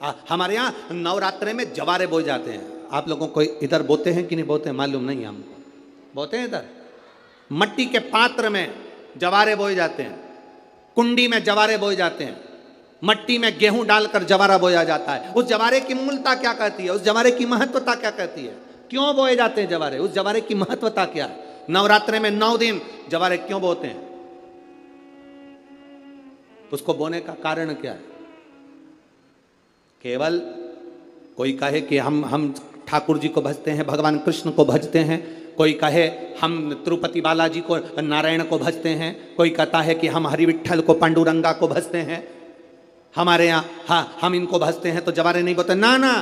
हमारे यहाँ नवरात्रे में जवारे बोए जाते हैं। आप लोगों को इधर बोते हैं कि नहीं बोते हैं मालूम नहीं, हम बोते हैं इधर। मट्टी के पात्र में जवारे बोए जाते हैं, कुंडी में जवारे बोए जाते हैं, मट्टी में गेहूं डालकर जवारा बोया जाता है। उस जवारे की मूलता क्या कहती है, उस जवारे की महत्वता क्या कहती है, क्यों बोए जाते हैं जवारे, उस जवारे की महत्वता क्या है? नवरात्रे में 9 दिन जवारे क्यों बोते हैं, उसको बोने का कारण क्या है? केवल कोई कहे कि हम ठाकुर जी को भजते हैं, भगवान कृष्ण को भजते हैं, कोई कहे हम तिरुपति बालाजी को, नारायण को भजते हैं, कोई कहता है कि हम हरि विट्ठल को, पांडुरंगा को भजते हैं, हमारे यहाँ हाँ हम इनको भजते हैं तो जवारे नहीं बोते। ना ना,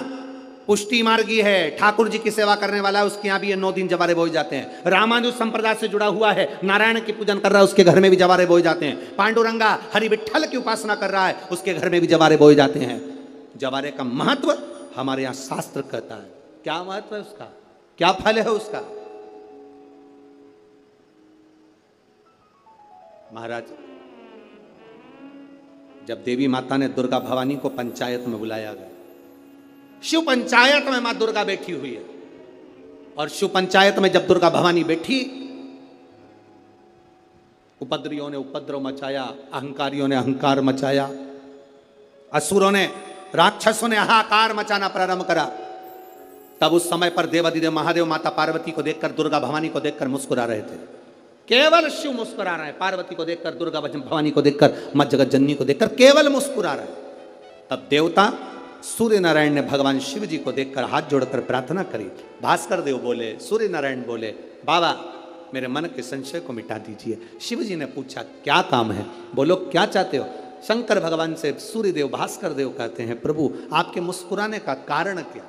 पुष्टि मार्गी है, ठाकुर जी की सेवा करने वाला है, उसके यहाँ भी ये 9 दिन जवारे बोए जाते हैं। रामानुज संप्रदाय से जुड़ा हुआ है, नारायण की पूजन कर रहा है, उसके घर में भी जवारे बोए जाते हैं। पांडुरंगा हरि विट्ठल की उपासना कर रहा है, उसके घर में भी जवारे बोए जाते हैं। जवारे का महत्व हमारे यहाँ शास्त्र कहता है। क्या महत्व है उसका, क्या फल है उसका? महाराज, जब देवी माता ने दुर्गा भवानी को पंचायत में बुलाया गया, शिव पंचायत में मां दुर्गा बैठी हुई है, और शिव पंचायत में जब दुर्गा भवानी बैठी, उपद्रवियों ने उपद्रव मचाया, अहंकारियों ने अहंकार मचाया, असुरों ने, राक्षसों ने हाहाकार मचाना प्रारंभ करा। तब उस समय पर देवाधिदेव महादेव माता पार्वती को देखकर, दुर्गा भवानी को देखकर मुस्कुरा रहे थे। केवल शिव मुस्कुरा रहे हैं, पार्वती को देखकर, दुर्गा भवानी को देखकर, मां जगत जननी को देखकर केवल मुस्कुरा रहे हैं। तब देवता सूर्य नारायण ने भगवान शिव जी को देखकर हाथ जोड़कर प्रार्थना करी। भास्कर देव बोले, सूर्य नारायण बोले, बाबा मेरे मन के संशय को मिटा दीजिए। शिव जी ने पूछा क्या काम है, बोलो क्या चाहते हो? शंकर भगवान से सूर्य देव, भास्कर देव कहते हैं, प्रभु आपके मुस्कुराने का कारण क्या?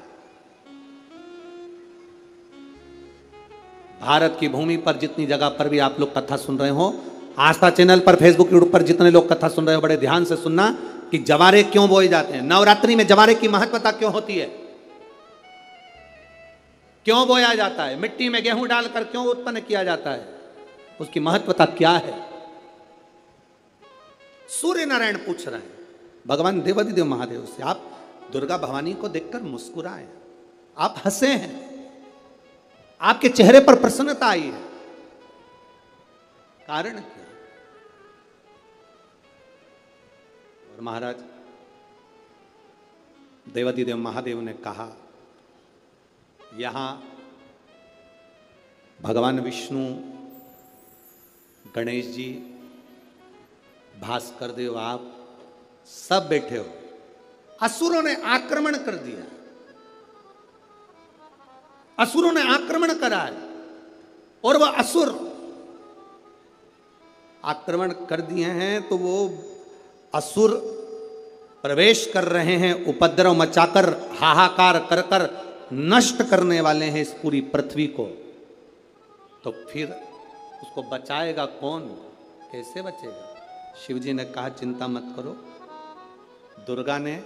भारत की भूमि पर जितनी जगह पर भी आप लोग कथा सुन रहे हो, आस्था चैनल पर, फेसबुक, यूट्यूब पर जितने लोग कथा सुन रहे हो, बड़े ध्यान से सुनना कि जवारे क्यों बोए जाते हैं, नवरात्रि में जवारे की महत्वता क्यों होती है, क्यों बोया जाता है, मिट्टी में गेहूं डालकर क्यों उत्पन्न किया जाता है, उसकी महत्वता क्या है? सूर्य नारायण पूछ रहे हैं भगवान देवाधिदेव महादेव से, आप दुर्गा भवानी को देखकर मुस्कुराए, आप हंसे हैं, आपके चेहरे पर प्रसन्नता आई है, कारण क्या? और महाराज देवाधिदेव महादेव ने कहा, यहां भगवान विष्णु, गणेश जी, भास्कर देव, आप सब बैठे हो। असुरों ने आक्रमण कर दिया, असुरों ने आक्रमण करा है, और वह असुर आक्रमण कर दिए हैं तो वो असुर प्रवेश कर रहे हैं, उपद्रव मचाकर, हाहाकार कर कर नष्ट करने वाले हैं इस पूरी पृथ्वी को। तो फिर उसको बचाएगा कौन, कैसे बचेगा? शिव जी ने कहा चिंता मत करो। दुर्गा ने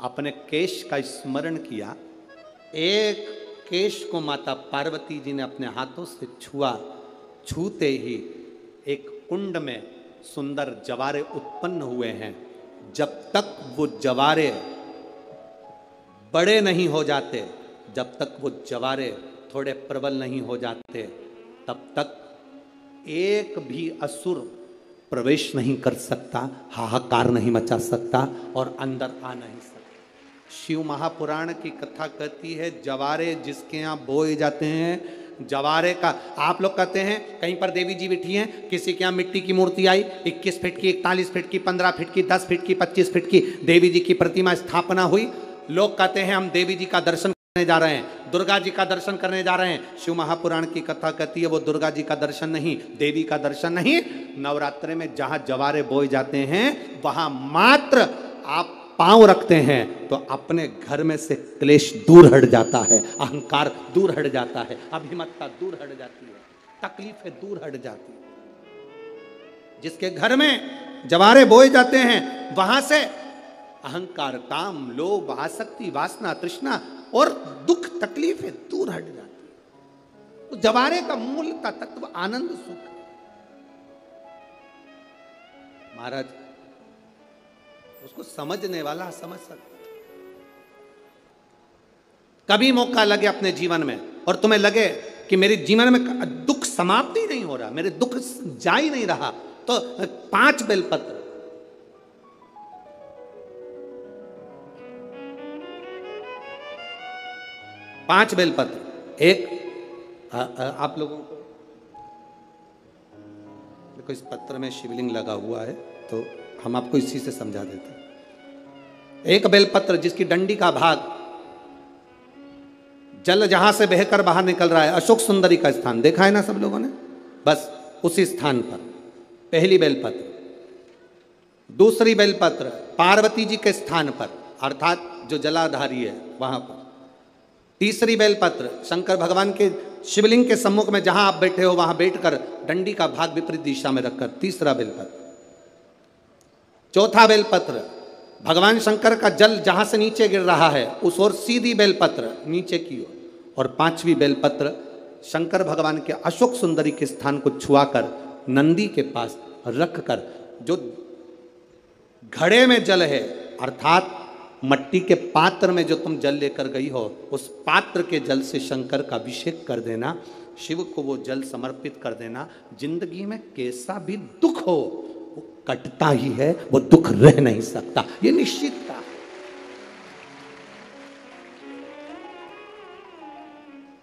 अपने केश का स्मरण किया, एक केश को माता पार्वती जी ने अपने हाथों से छुआ, छूते ही एक कुंड में सुंदर जवारे उत्पन्न हुए हैं। जब तक वो जवारे बड़े नहीं हो जाते, जब तक वो जवारे थोड़े प्रबल नहीं हो जाते, तब तक एक भी असुर प्रवेश नहीं कर सकता, हाहाकार नहीं मचा सकता और अंदर आ नहीं सकता। शिव महापुराण की कथा कहती है, जवारे जिसके यहाँ बोए जाते हैं, जवारे का, आप लोग कहते हैं कहीं पर देवी जी बैठी हैं, किसी के यहाँ मिट्टी की मूर्ति आई, 21 फीट की, 41 फीट की, 15 फीट की, 10 फीट की, 25 फीट की देवी जी की प्रतिमा स्थापना हुई। लोग कहते हैं हम देवी जी का दर्शन करने जा रहे हैं, दुर्गा जी का दर्शन करने जा रहे हैं। शिव महापुराण की कथा कहती है वो दुर्गा जी का दर्शन नहीं, देवी का दर्शन नहीं, नवरात्रे में जहां जवारे बोए जाते हैं वहां मात्र आप पांव रखते हैं तो अपने घर में से क्लेश दूर हट जाता है, अहंकार दूर हट जाता है, अभिमतता दूर हट जाती है, तकलीफें दूर हट जाती है। जिसके घर में जवारे बोए जाते हैं वहां से अहंकार, काम, लोभ, आसक्ति, वासना, तृष्णा और दुख, तकलीफें दूर हट जाती है। तो जवारे का मूल का तत्व आनंद, सुख। महाराज उसको समझने वाला समझ सकता, कभी मौका लगे अपने जीवन में और तुम्हें लगे कि मेरे जीवन में दुख समाप्त ही नहीं हो रहा, मेरे दुख जा ही नहीं रहा, तो 5 बेलपत्र, 5 बेलपत्र। एक आप लोगों को देखो, इस पत्र में शिवलिंग लगा हुआ है, तो हम आपको इसी से समझा देते हैं। एक बेलपत्र जिसकी डंडी का भाग जल जहां से बहकर बाहर निकल रहा है, अशोक सुंदरी का स्थान देखा है ना सब लोगों ने, बस उसी स्थान पर पहली बेलपत्र। दूसरी बेलपत्र पार्वती जी के स्थान पर, अर्थात जो जलाधारी है वहां पर। तीसरी बेलपत्र शंकर भगवान के शिवलिंग के सम्मुख में जहां आप बैठे हो वहां बैठकर डंडी का भाग विपरीत दिशा में रखकर, तीसरा बेलपत्र। चौथा बेलपत्र भगवान शंकर का जल जहां से नीचे गिर रहा है उस ओर सीधी बेलपत्र नीचे की ओर। और 5वीं बेलपत्र शंकर भगवान के अशोक सुंदरी के स्थान को छुआकर नंदी के पास रखकर, जो घड़े में जल है अर्थात मट्टी के पात्र में जो तुम जल लेकर गई हो, उस पात्र के जल से शंकर का अभिषेक कर देना, शिव को वो जल समर्पित कर देना। जिंदगी में कैसा भी दुख हो वो कटता ही है, वो दुख रह नहीं सकता, ये निश्चित था।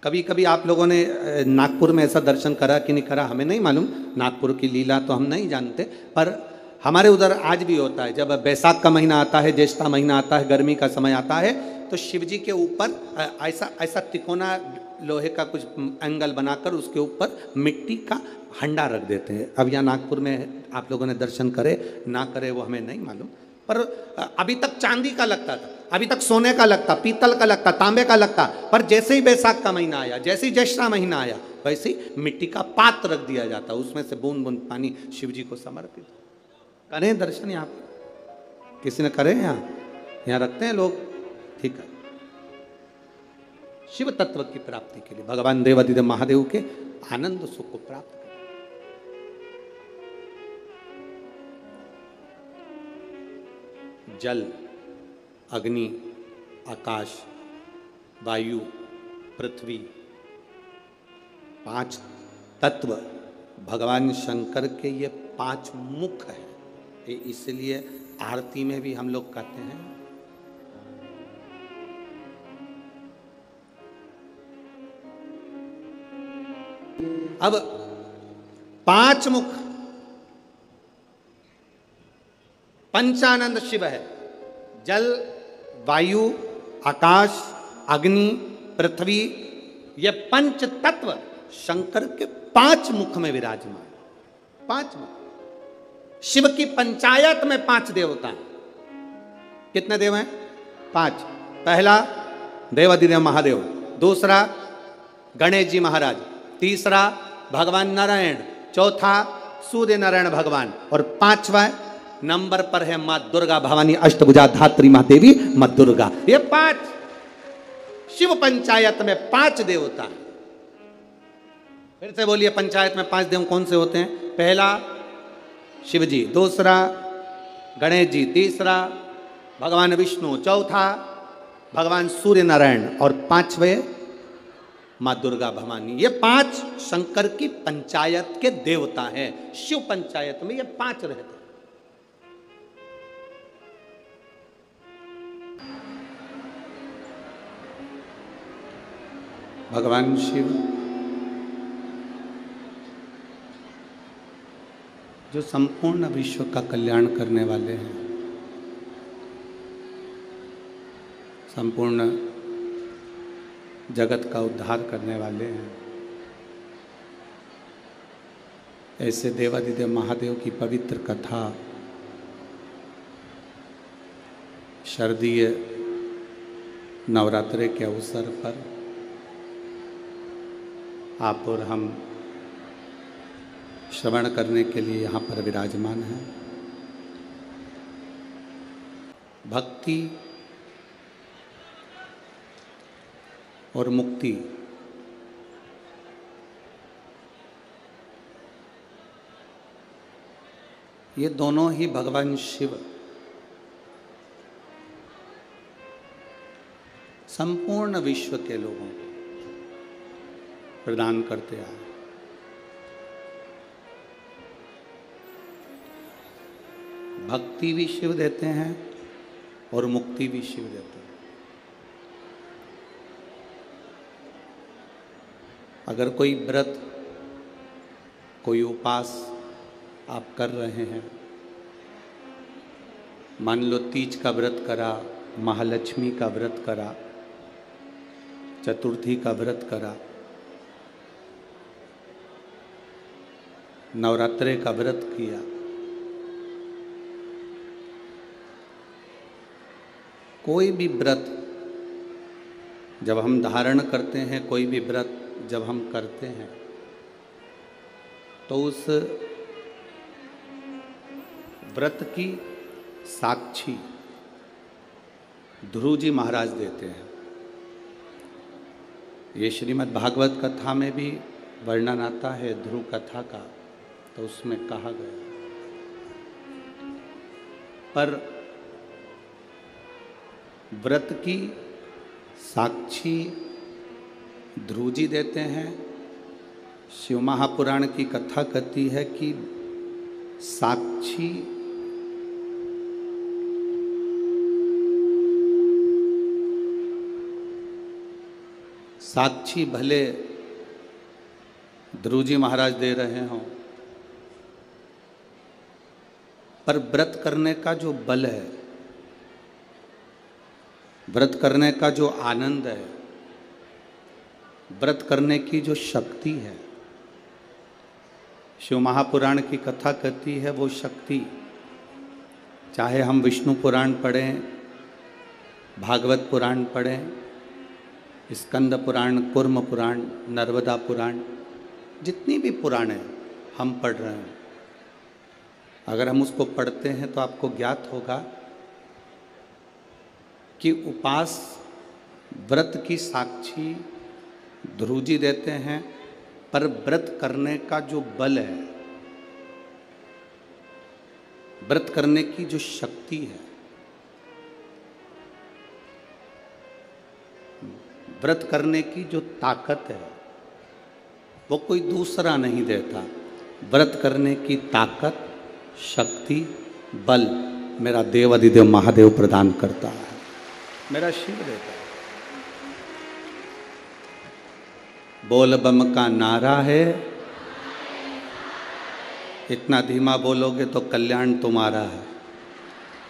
कभी कभी आप लोगों ने नागपुर में ऐसा दर्शन करा कि नहीं करा हमें नहीं मालूम, नागपुर की लीला तो हम नहीं जानते, पर हमारे उधर आज भी होता है। जब बैसाख का महीना आता है, ज्येष्ठा महीना आता है, गर्मी का समय आता है, तो शिव जी के ऊपर ऐसा तिकोना लोहे का कुछ एंगल बनाकर उसके ऊपर मिट्टी का हंडा रख देते हैं। अब यहाँ नागपुर में आप लोगों ने दर्शन करे ना करे वो हमें नहीं मालूम, पर अभी तक चांदी का लगता था, अभी तक सोने का लगता, पीतल का लगता, तांबे का लगता, पर जैसे ही बैसाख का महीना आया, जैसे ही ज्येष्ठा महीना आया, वैसे ही मिट्टी का पात्र रख दिया जाता, उसमें से बूंद बूंद पानी शिव जी को समर्पित। करें दर्शन यहाँ पर, किसी ने करे यहाँ रखते हैं लोग, ठीक है। शिव तत्व की प्राप्ति के लिए भगवान देवादिदेव महादेव के आनंद सुख को प्राप्त करें। जल, अग्नि, आकाश, वायु, पृथ्वी, 5 तत्व भगवान शंकर के ये 5 मुख है। इसलिए आरती में भी हम लोग कहते हैं अब 5 मुख पंचानंद शिव है। जल, वायु, आकाश, अग्नि, पृथ्वी, ये 5 तत्व शंकर के 5 मुख में विराजमान। 5 मुख। शिव की पंचायत में 5 देवता हैं। कितने देव हैं? 5। पहला देवादिदेव महादेव, दूसरा गणेश जी महाराज, तीसरा भगवान नारायण, चौथा सूर्य नारायण भगवान, और 5वां नंबर पर है मां दुर्गा भवानी अष्टभुजा धात्री महादेवी मां दुर्गा। ये 5 शिव पंचायत में 5 देवता। फिर से बोलिए, पंचायत में 5 देव कौन से होते हैं? पहला शिव जी, दूसरा गणेश जी, तीसरा भगवान विष्णु, चौथा भगवान सूर्य नारायण, और 5वें मां दुर्गा भवानी। ये 5 शंकर की पंचायत के देवता हैं। शिव पंचायत में ये 5 रहते हैं। भगवान शिव जो संपूर्ण विश्व का कल्याण करने वाले हैं, संपूर्ण जगत का उद्धार करने वाले हैं, ऐसे देवादिदेव महादेव की पवित्र कथा शारदीय नवरात्रे के अवसर पर आप और हम श्रवण करने के लिए यहाँ पर विराजमान हैं। भक्ति और मुक्ति ये दोनों ही भगवान शिव संपूर्ण विश्व के लोगों को प्रदान करते आए। भक्ति भी शिव देते हैं और मुक्ति भी शिव देते हैं। अगर कोई व्रत, कोई उपास आप कर रहे हैं, मान लो तीज का व्रत करा, महालक्ष्मी का व्रत करा, चतुर्थी का व्रत करा, नवरात्रे का व्रत किया, कोई भी व्रत जब हम धारण करते हैं, कोई भी व्रत जब हम करते हैं, तो उस व्रत की साक्षी ध्रुव जी महाराज देते हैं। ये श्रीमद् भागवत कथा में भी वर्णन आता है ध्रुव कथा का, तो उसमें कहा गया। पर व्रत की साक्षी ध्रुव जी देते हैं। शिव महापुराण की कथा कहती है कि साक्षी भले ध्रुव जी महाराज दे रहे हों, पर व्रत करने का जो बल है, व्रत करने का जो आनंद है, व्रत करने की जो शक्ति है, शिव महापुराण की कथा कहती है वो शक्ति, चाहे हम विष्णु पुराण पढ़ें, भागवत पुराण पढ़ें, स्कंद पुराण, कूर्म पुराण, नर्मदा पुराण, जितनी भी पुराण हैं हम पढ़ रहे हैं, अगर हम उसको पढ़ते हैं तो आपको ज्ञात होगा कि उपास व्रत की साक्षी ध्रुव जी देते हैं, पर व्रत करने का जो बल है, व्रत करने की जो शक्ति है, व्रत करने की जो ताकत है, वो कोई दूसरा नहीं देता। व्रत करने की ताकत, शक्ति, बल मेरा देव अधिदेव महादेव प्रदान करता है, मेरा शिव देता है। बोल बम का नारा है, इतना धीमा बोलोगे तो कल्याण तुम्हारा है।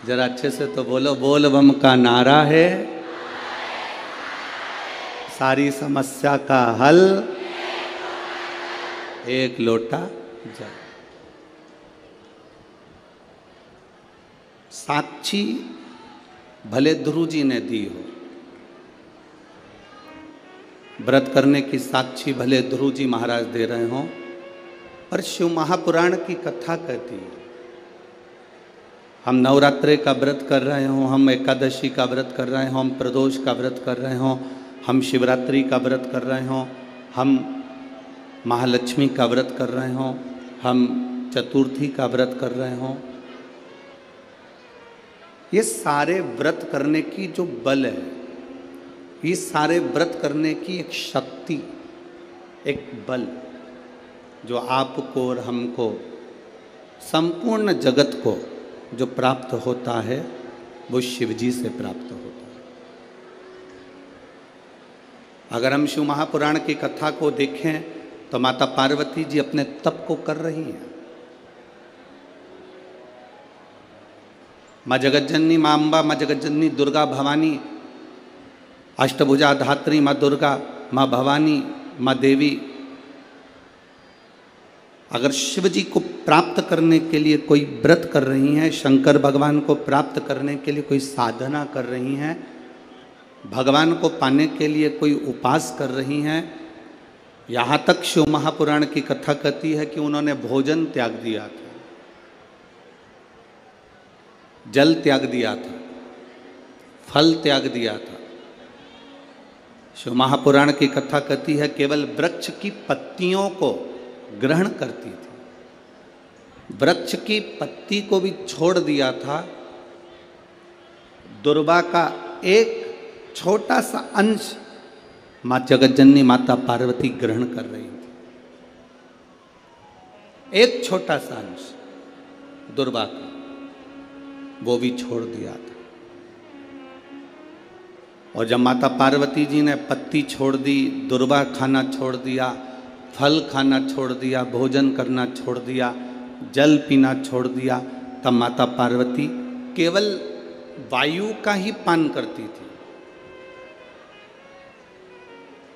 जरा अच्छे से तो बोलो, बोल बम का नारा है, सारी समस्या का हल एक लोटा जल। साक्षी भले ध्रुव जी ने दी हो, व्रत करने की साक्षी भले ध्रुव जी महाराज दे रहे हों, पर शिव महापुराण की कथा कहती है, हम नवरात्रे का व्रत कर रहे हों, हम एकादशी का व्रत कर रहे हों, हम प्रदोष का व्रत कर रहे हों, हम शिवरात्रि का व्रत कर रहे हों, हम महालक्ष्मी का व्रत कर रहे हों, हम चतुर्थी का व्रत कर रहे हों, ये सारे व्रत करने की जो बल है, ये सारे व्रत करने की एक शक्ति, एक बल जो आपको और हमको, संपूर्ण जगत को जो प्राप्त होता है, वो शिव जी से प्राप्त होता है। अगर हम शिव महापुराण की कथा को देखें तो माता पार्वती जी अपने तप को कर रही हैं। माँ जगज्जननी, माँ अम्बा, माँ जगज्जननी दुर्गा भवानी, अष्टभुजा धात्री माँ दुर्गा, माँ भवानी, माँ देवी, अगर शिव जी को प्राप्त करने के लिए कोई व्रत कर रही हैं, शंकर भगवान को प्राप्त करने के लिए कोई साधना कर रही हैं, भगवान को पाने के लिए कोई उपास कर रही हैं, यहाँ तक शिव महापुराण की कथा कहती है कि उन्होंने भोजन त्याग दिया था, जल त्याग दिया था, फल त्याग दिया था। शिव महापुराण की कथा कहती है केवल वृक्ष की पत्तियों को ग्रहण करती थी, वृक्ष की पत्ती को भी छोड़ दिया था। दुर्वा का एक छोटा सा अंश मां जगतजननी माता पार्वती ग्रहण कर रही थी। एक छोटा सा अंश दुर्वा का, वो भी छोड़ दिया था। और जब माता पार्वती जी ने पत्ती छोड़ दी, दुर्वा खाना छोड़ दिया, फल खाना छोड़ दिया, भोजन करना छोड़ दिया, जल पीना छोड़ दिया, तब माता पार्वती केवल वायु का ही पान करती थी,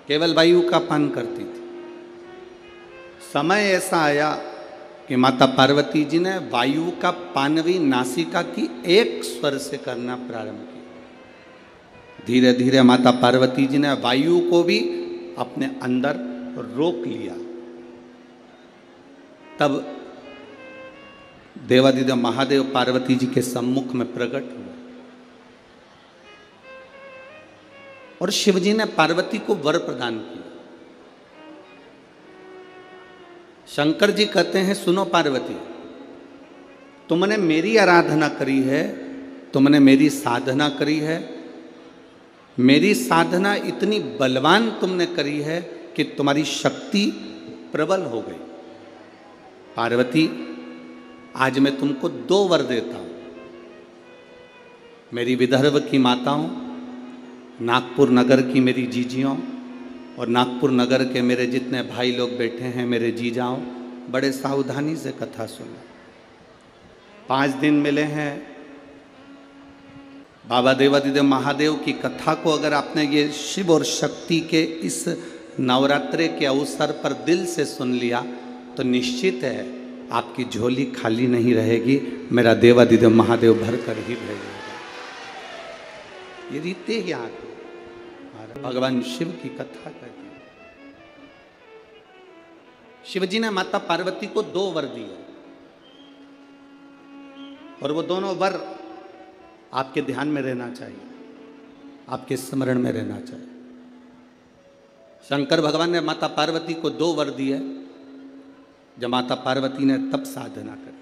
केवल वायु का पान करती थी। समय ऐसा आया कि माता पार्वती जी ने वायु का पान भी नासिका की एक स्वर से करना प्रारंभ किया। धीरे धीरे माता पार्वती जी ने वायु को भी अपने अंदर रोक लिया। तब देवादिदेव महादेव पार्वती जी के सम्मुख में प्रकट हुए और शिवजी ने पार्वती को वर प्रदान किया। शंकर जी कहते हैं, सुनो पार्वती, तुमने मेरी आराधना करी है, तुमने मेरी साधना करी है, मेरी साधना इतनी बलवान तुमने करी है कि तुम्हारी शक्ति प्रबल हो गई। पार्वती, आज मैं तुमको 2 वर देता हूं। मेरी विदर्भ की माताओं, नागपुर नगर की मेरी जीजियों और नागपुर नगर के मेरे जितने भाई लोग बैठे हैं, मेरे जीजाओं, बड़े सावधानी से कथा सुनो। 5 दिन मिले हैं। बाबा देवादिदेव महादेव की कथा को अगर आपने ये शिव और शक्ति के इस नवरात्रे के अवसर पर दिल से सुन लिया तो निश्चित है आपकी झोली खाली नहीं रहेगी, मेरा देवादिदेव महादेव भर कर ही भेजेगा। ये रीते ही आगे भगवान शिव की कथा कहती है। शिवजी ने माता पार्वती को 2 वर दिए और वो दोनों वर आपके ध्यान में रहना चाहिए, आपके स्मरण में रहना चाहिए। शंकर भगवान ने माता पार्वती को 2 वर दिए जब माता पार्वती ने तप साधना करी।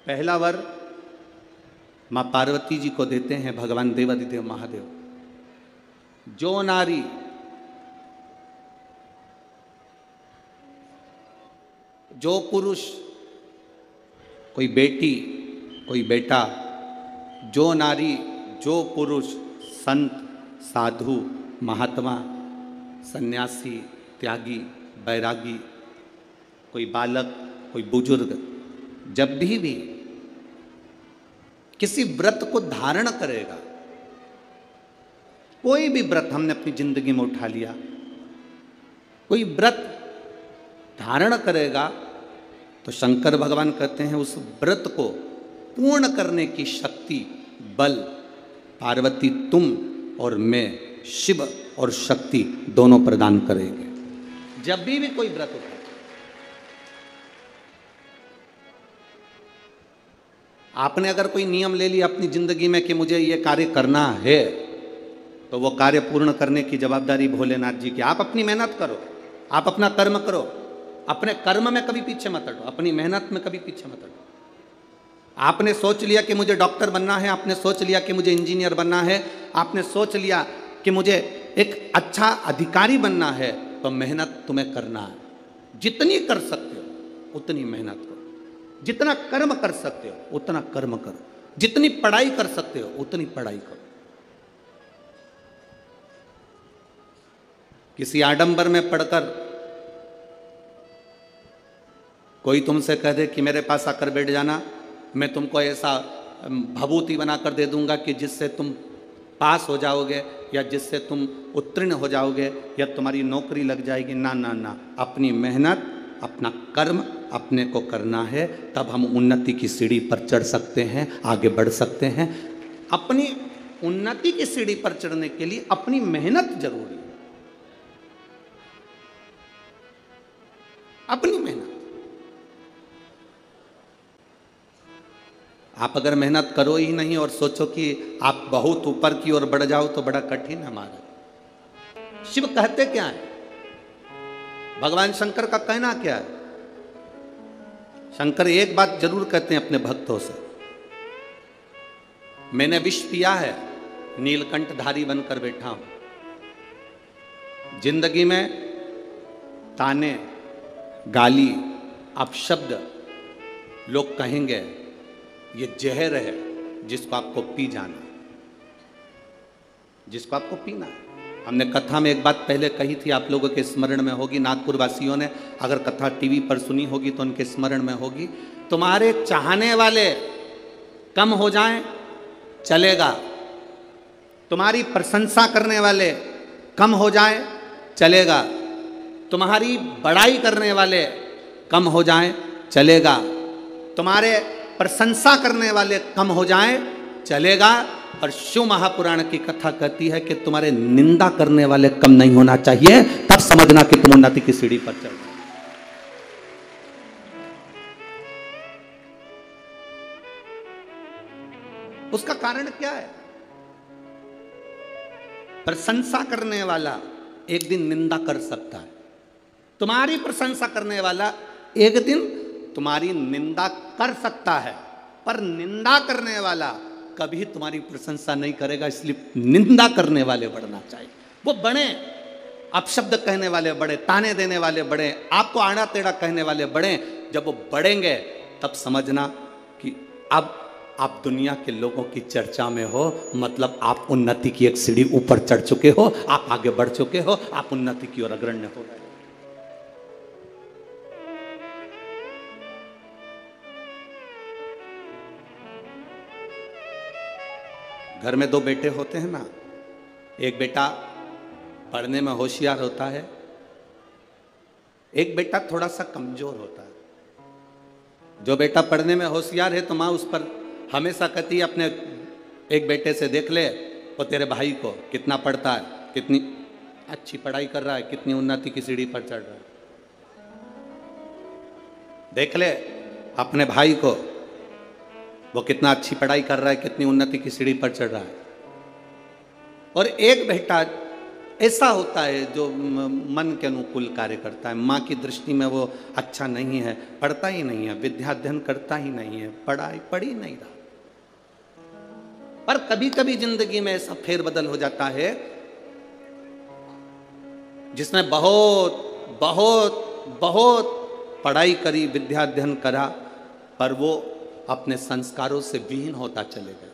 पहला वर मां पार्वती जी को देते हैं भगवान देवादिदेव महादेव, जो नारी जो पुरुष, कोई बेटी कोई बेटा, जो नारी जो पुरुष, संत साधु महात्मा सन्यासी त्यागी बैरागी, कोई बालक कोई बुजुर्ग, जब भी किसी व्रत को धारण करेगा, कोई भी व्रत हमने अपनी जिंदगी में उठा लिया, कोई व्रत धारण करेगा तो शंकर भगवान कहते हैं उस व्रत को पूर्ण करने की शक्ति बल पार्वती तुम और मैं, शिव और शक्ति दोनों प्रदान करेंगे। जब भी कोई व्रत उठा, आपने अगर कोई नियम ले लिया अपनी जिंदगी में कि मुझे ये कार्य करना है, तो वो कार्य पूर्ण करने की जवाबदारी भोलेनाथ जी की। आप अपनी मेहनत करो, आप अपना कर्म करो, अपने कर्म में कभी पीछे मत हटो, अपनी मेहनत में कभी पीछे मत हटो। आपने सोच लिया कि मुझे डॉक्टर बनना है, आपने सोच लिया कि मुझे इंजीनियर बनना है, आपने सोच लिया कि मुझे एक अच्छा अधिकारी बनना है, तो मेहनत तुम्हें करना है। जितनी कर सकते हो उतनी मेहनत करो, जितना कर्म कर सकते हो उतना कर्म करो, जितनी पढ़ाई कर सकते हो उतनी पढ़ाई करो। किसी आडंबर में पढ़कर कोई तुमसे कह दे कि मेरे पास आकर बैठ जाना, मैं तुमको ऐसा भभूति बनाकर दे दूंगा कि जिससे तुम पास हो जाओगे या जिससे तुम उत्तीर्ण हो जाओगे या तुम्हारी नौकरी लग जाएगी। ना ना ना, अपनी मेहनत अपना कर्म अपने को करना है, तब हम उन्नति की सीढ़ी पर चढ़ सकते हैं, आगे बढ़ सकते हैं। अपनी उन्नति की सीढ़ी पर चढ़ने के लिए अपनी मेहनत जरूरी है, अपनी मेहनत। आप अगर मेहनत करो ही नहीं और सोचो कि आप बहुत ऊपर की ओर बढ़ जाओ तो बड़ा कठिन है हमारा। शिव कहते क्या है, भगवान शंकर का कहना क्या है? शंकर एक बात जरूर कहते हैं अपने भक्तों से, मैंने विष पिया है नीलकंठधारी बनकर बैठा हूं। जिंदगी में ताने, गाली, अपशब्द लोग कहेंगे, ये जहर है जिसको आपको पी जाना, जिसको आपको पीना है। हमने कथा में एक बात पहले कही थी, आप लोगों के स्मरण में होगी, नागपुर वासियों ने अगर कथा टीवी पर सुनी होगी तो उनके स्मरण में होगी। तुम्हारे चाहने वाले कम हो जाएं चलेगा, तुम्हारी प्रशंसा करने वाले कम हो जाएं चलेगा, तुम्हारी बड़ाई करने वाले कम हो जाएं चलेगा, तुम्हारे प्रशंसा करने वाले कम हो जाएं चलेगा। और शिव महापुराण की कथा कहती है कि तुम्हारे निंदा करने वाले कम नहीं होना चाहिए, तब समझना कि तुम उन्नति की सीढ़ी पर चढ़ रहे हो। उसका कारण क्या है? प्रशंसा करने वाला एक दिन निंदा कर सकता है, तुम्हारी प्रशंसा करने वाला एक दिन तुम्हारी निंदा कर सकता है, पर निंदा करने वाला कभी तुम्हारी प्रशंसा नहीं करेगा। इसलिए निंदा करने वाले बढ़ना चाहिए, वो बढ़े, अपशब्द कहने वाले बढ़े, ताने देने वाले बढ़े, आपको आड़ा टेढ़ा कहने वाले बढ़े। जब वो बढ़ेंगे तब समझना कि अब आप दुनिया के लोगों की चर्चा में हो, मतलब आप उन्नति की एक सीढ़ी ऊपर चढ़ चुके हो, आप आगे बढ़ चुके हो, आप उन्नति की ओर अग्रण्य हो रहे हो। घर में दो बेटे होते हैं ना, एक बेटा पढ़ने में होशियार होता है, एक बेटा थोड़ा सा कमजोर होता है। जो बेटा पढ़ने में होशियार है तो माँ उस पर हमेशा कहती है, अपने एक बेटे से देख ले वो तेरे भाई को कितना पढ़ता है, कितनी अच्छी पढ़ाई कर रहा है, कितनी उन्नति की सीढ़ी पर चढ़ रहा है। देख ले अपने भाई को, वो कितना अच्छी पढ़ाई कर रहा है, कितनी उन्नति की सीढ़ी पर चढ़ रहा है। और एक बेटा ऐसा होता है जो मन के अनुकूल कार्य करता है, माँ की दृष्टि में वो अच्छा नहीं है, पढ़ता ही नहीं है, विद्या अध्ययन करता ही नहीं है, पढ़ाई पढ़ ही नहीं रहा। पर कभी कभी जिंदगी में ऐसा फेरबदल हो जाता है जिसने बहुत बहुत बहुत पढ़ाई करी, विद्या अध्ययन करा, पर वो अपने संस्कारों से विहीन होता चले गए।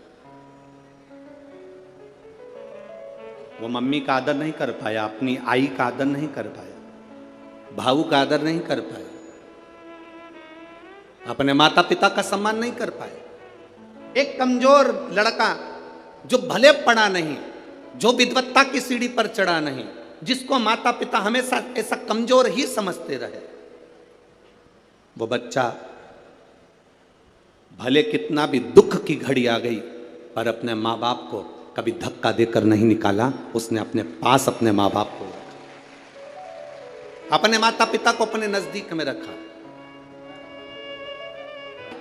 वो मम्मी का आदर नहीं कर पाया, अपनी आई का आदर नहीं कर पाया, भाऊ का आदर नहीं कर पाया, अपने माता पिता का सम्मान नहीं कर पाया। एक कमजोर लड़का जो भले पढ़ा नहीं, जो विद्वत्ता की सीढ़ी पर चढ़ा नहीं, जिसको माता पिता हमेशा ऐसा कमजोर ही समझते रहे, वो बच्चा भले कितना भी दुख की घड़ी आ गई पर अपने माँ बाप को कभी धक्का देकर नहीं निकाला, उसने अपने पास अपने माँ बाप को रखा, अपने माता पिता को अपने नजदीक में रखा।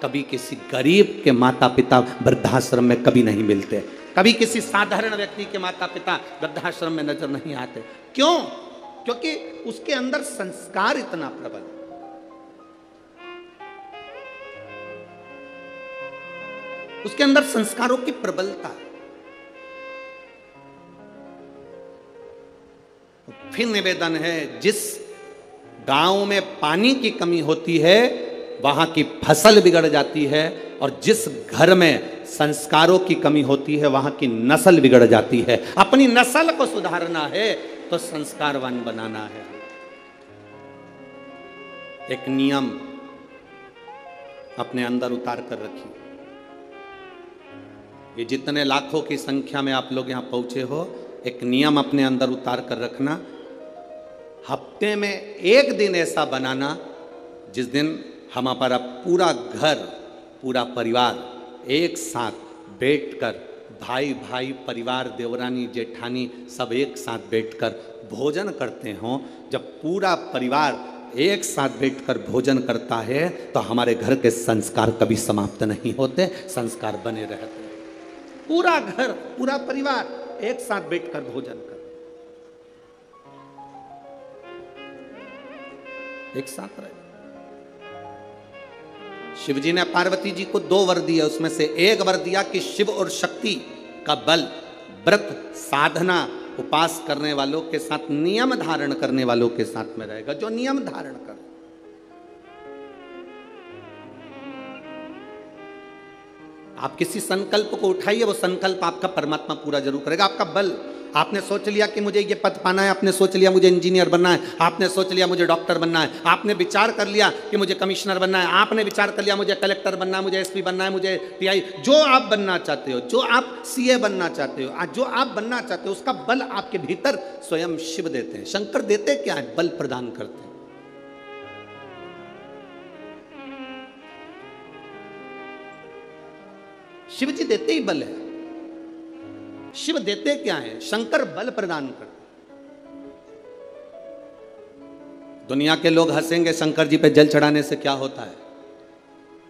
कभी किसी गरीब के माता पिता वृद्धाश्रम में कभी नहीं मिलते, कभी किसी साधारण व्यक्ति के माता पिता वृद्धाश्रम में नजर नहीं आते। क्यों? क्योंकि उसके अंदर संस्कार इतना प्रबल है। उसके अंदर संस्कारों की प्रबलता है। फिर निवेदन है, जिस गांव में पानी की कमी होती है वहां की फसल बिगड़ जाती है, और जिस घर में संस्कारों की कमी होती है वहां की नस्ल बिगड़ जाती है। अपनी नस्ल को सुधारना है तो संस्कारवान बनाना है। एक नियम अपने अंदर उतार कर रखिए। ये जितने लाखों की संख्या में आप लोग यहां पहुंचे हो, एक नियम अपने अंदर उतार कर रखना। हफ्ते में एक दिन ऐसा बनाना जिस दिन हमारा पूरा घर, पूरा परिवार एक साथ बैठकर, भाई भाई, परिवार, देवरानी, जेठानी सब एक साथ बैठकर भोजन करते हों। जब पूरा परिवार एक साथ बैठकर भोजन करता है तो हमारे घर के संस्कार कभी समाप्त नहीं होते, संस्कार बने रहते हैं। पूरा घर, पूरा परिवार एक साथ बैठकर भोजन कर, एक साथ रहे। शिवजी ने पार्वती जी को 2 वर दिया, उसमें से एक वर दिया कि शिव और शक्ति का बल व्रत साधना उपास करने वालों के साथ, नियम धारण करने वालों के साथ में रहेगा, जो नियम धारण कर। आप किसी संकल्प को उठाइए, वो संकल्प आपका परमात्मा पूरा जरूर करेगा। आपका बल, आपने सोच लिया कि मुझे ये पद पाना है, आपने सोच लिया मुझे इंजीनियर बनना है, आपने सोच लिया मुझे डॉक्टर बनना है, आपने विचार कर लिया कि मुझे कमिश्नर बनना है, आपने विचार कर लिया मुझे कलेक्टर बनना है, मुझे एसपी बनना है, मुझे टीआई, जो आप बनना चाहते हो, जो आप सीए बनना चाहते हो, जो आप बनना चाहते हो, उसका बल आपके भीतर स्वयं शिव देते हैं। शंकर देते क्या है? बल प्रदान करते हैं। शिव जी देते ही बल है। शिव देते क्या है? शंकर बल प्रदान करते। दुनिया के लोग हंसेंगे शंकर जी पे जल चढ़ाने से क्या होता है?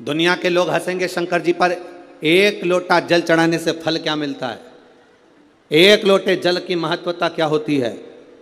दुनिया के लोग हंसेंगे शंकर जी पर एक लोटा जल चढ़ाने से फल क्या मिलता है? एक लोटे जल की महत्वता क्या होती है?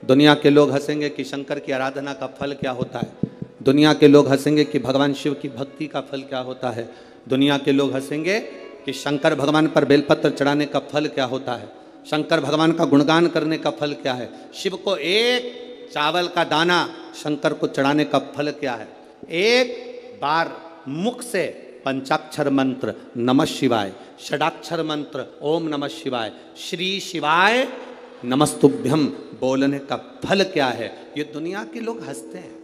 दुनिया के लोग हंसेंगे कि शंकर की आराधना का फल क्या होता है। दुनिया के लोग हंसेंगे कि भगवान शिव की भक्ति का फल क्या होता है। दुनिया के लोग हंसेंगे कि शंकर भगवान पर बेलपत्र चढ़ाने का फल क्या होता है, शंकर भगवान का गुणगान करने का फल क्या है, शिव को एक चावल का दाना शंकर को चढ़ाने का फल क्या है। एक बार मुख से पंचाक्षर मंत्र नमः शिवाय, षडाक्षर मंत्र ओम नमः शिवाय, श्री शिवाय नमस्तुभ्यम बोलने का फल क्या है। ये दुनिया के लोग हंसते हैं,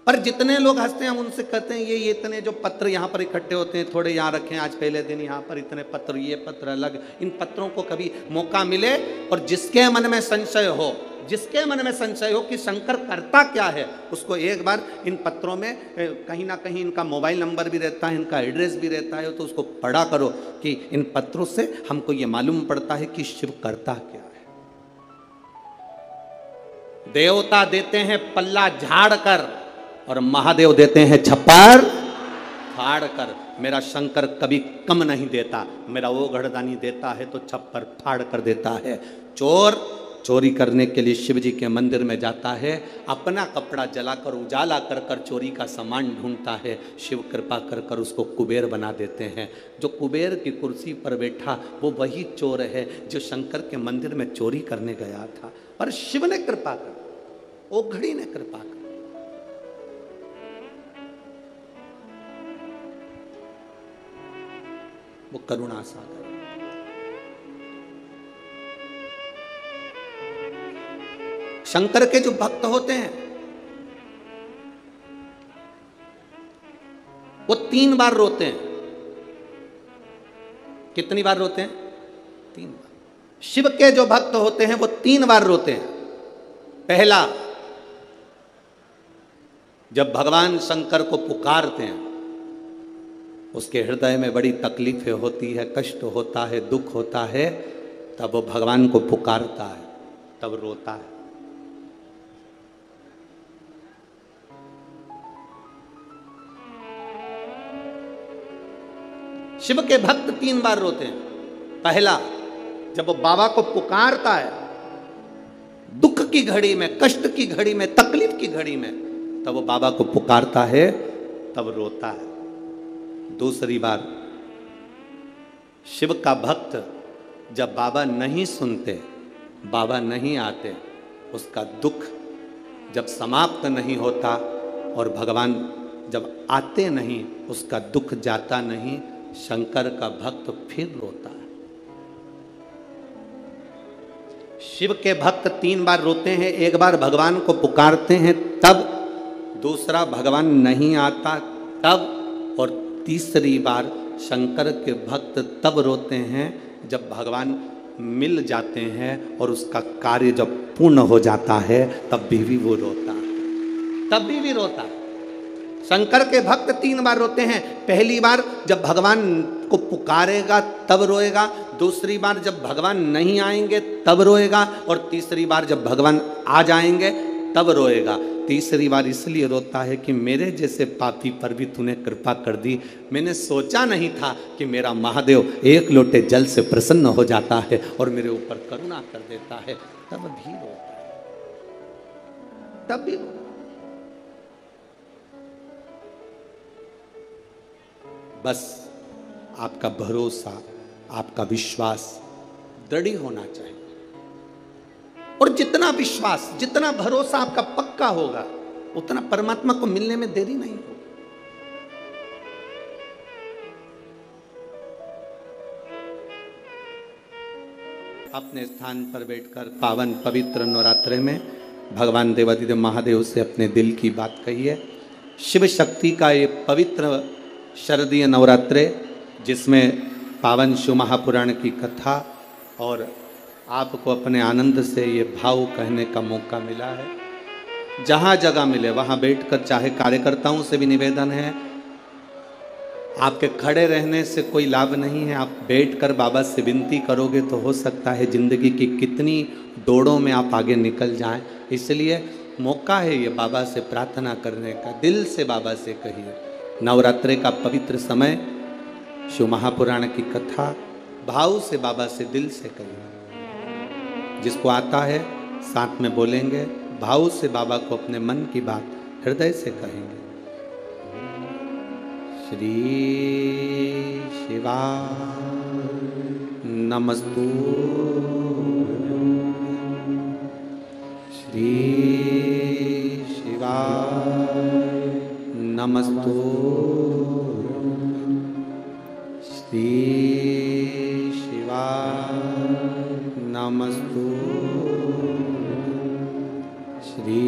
पर जितने लोग हंसते हैं हम उनसे कहते हैं ये इतने जो पत्र यहाँ पर इकट्ठे होते हैं, थोड़े यहाँ रखें, आज पहले दिन यहाँ पर इतने पत्र, ये पत्र अलग। इन पत्रों को कभी मौका मिले और जिसके मन में संशय हो, जिसके मन में संशय हो कि शंकर करता क्या है, उसको एक बार इन पत्रों में कहीं ना कहीं इनका मोबाइल नंबर भी रहता है, इनका एड्रेस भी रहता है, तो उसको पढ़ा करो कि इन पत्रों से हमको ये मालूम पड़ता है कि शिव करता क्या है। देवता देते हैं पल्ला झाड़ कर और महादेव देते हैं छप्पर फाड़ कर। मेरा शंकर कभी कम नहीं देता, मेरा वो घड़दानी देता है तो छप्पर फाड़ कर देता है। चोर चोरी करने के लिए शिव जी के मंदिर में जाता है, अपना कपड़ा जलाकर उजाला कर कर चोरी का सामान ढूंढता है। शिव कृपा कर कर उसको कुबेर बना देते हैं। जो कुबेर की कुर्सी पर बैठा वो वही चोर है जो शंकर के मंदिर में चोरी करने गया था। पर शिव ने कृपा कर, ओघड़ी ने कृपा कर। वो करुणा सागर। शंकर के जो भक्त होते हैं वो 3 बार रोते हैं। कितनी बार रोते हैं? 3 बार। शिव के जो भक्त होते हैं वो 3 बार रोते हैं। पहला, जब भगवान शंकर को पुकारते हैं, उसके हृदय में बड़ी तकलीफें होती है, कष्ट होता है, दुख होता है, तब वो भगवान को पुकारता है, तब रोता है। शिव के भक्त 3 बार रोते हैं। पहला, जब वो बाबा को पुकारता है दुख की घड़ी में, कष्ट की घड़ी में, तकलीफ की घड़ी में, तब वो बाबा को पुकारता है, तब रोता है। दूसरी बार, शिव का भक्त जब बाबा नहीं सुनते, बाबा नहीं आते, उसका दुख जब समाप्त नहीं होता और भगवान जब आते नहीं, उसका दुख जाता नहीं, शंकर का भक्त फिर रोता है। शिव के भक्त 3 बार रोते हैं। एक बार भगवान को पुकारते हैं तब, दूसरा भगवान नहीं आता तब, और तीसरी बार शंकर के भक्त तब रोते हैं जब भगवान मिल जाते हैं और उसका कार्य जब पूर्ण हो जाता है, तब भी वो रोता है, तब भी रोता है। शंकर के भक्त 3 बार रोते हैं। पहली बार जब भगवान को पुकारेगा तब रोएगा, दूसरी बार जब भगवान नहीं आएंगे तब रोएगा, और तीसरी बार जब भगवान आ जाएंगे तब रोएगा। तीसरी बार इसलिए रोता है कि मेरे जैसे पापी पर भी तूने कृपा कर दी। मैंने सोचा नहीं था कि मेरा महादेव एक लोटे जल से प्रसन्न हो जाता है और मेरे ऊपर करुणा कर देता है, तब भी रोता है, तब भी रोता है। बस आपका भरोसा, आपका विश्वास दृढ़ होना चाहिए। और जितना विश्वास, जितना भरोसा आपका पक्का होगा, उतना परमात्मा को मिलने में देरी नहीं होगी। अपने स्थान पर बैठकर पावन पवित्र नवरात्रे में भगवान देवाधिदेव महादेव से अपने दिल की बात कहिए। शिव शक्ति का ये पवित्र शरदीय नवरात्रे, जिसमें पावन शिव महापुराण की कथा और आपको अपने आनंद से ये भाव कहने का मौका मिला है। जहाँ जगह मिले वहाँ बैठकर, चाहे कार्यकर्ताओं से भी निवेदन है, आपके खड़े रहने से कोई लाभ नहीं है, आप बैठकर बाबा से विनती करोगे तो हो सकता है जिंदगी की कितनी दौड़ों में आप आगे निकल जाएं। इसलिए मौका है ये बाबा से प्रार्थना करने का, दिल से बाबा से कहिए। नवरात्रे का पवित्र समय, शिव महापुराण की कथा, भाव से बाबा से दिल से कहिए। जिसको आता है साथ में बोलेंगे, भाव से बाबा को अपने मन की बात हृदय से कहेंगे। श्री शिवाय नमस्तु, श्री शिवाय नमस्तु, श्री शिवाय नमस्तु, श्री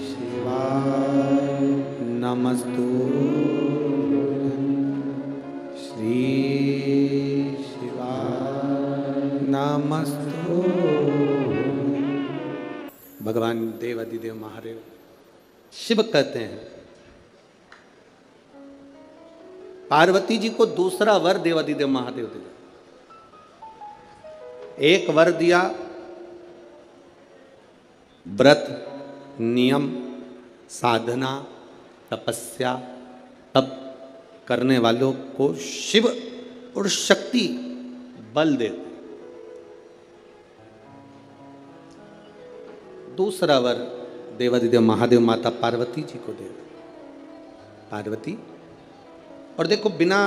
शिवाय नमस्तु, श्री शिवाय नमस्तु। भगवान देवाधिदेव महादेव शिव कहते हैं, पार्वती जी को दूसरा वर देवाधिदेव महादेव दिया। एक वर दिया व्रत, नियम, साधना, तपस्या, तप करने वालों को शिव और शक्ति बल देते। दूसरा वर देवाधिदेव महादेव माता पार्वती जी को दे। पार्वती, और देखो, बिना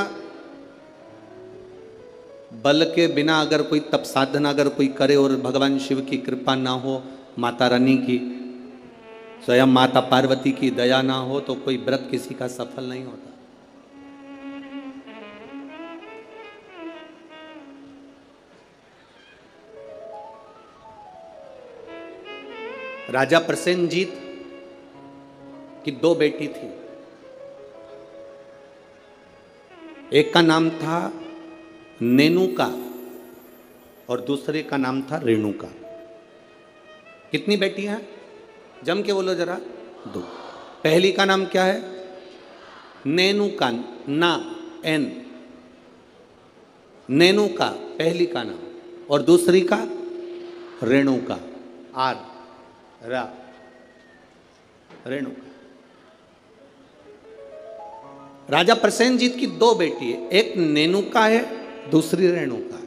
बल के, बिना अगर कोई तप साधना अगर कोई करे और भगवान शिव की कृपा ना हो, माता रानी की, स्वयं माता पार्वती की दया ना हो, तो कोई व्रत किसी का सफल नहीं होता। राजा प्रसेनजीत की दो बेटी थी। एक का नाम था नेनुका और दूसरे का नाम था रेणुका। कितनी बेटियां हैं? जम के बोलो जरा। दो। पहली का नाम क्या है? नेनुका, ना, एन, नेनुका पहली का नाम, और दूसरी का रेणुका, आर, रा, रेणुका। राजा प्रसेनजीत की दो बेटी है, एक नेनुका है, दूसरी रेणुका।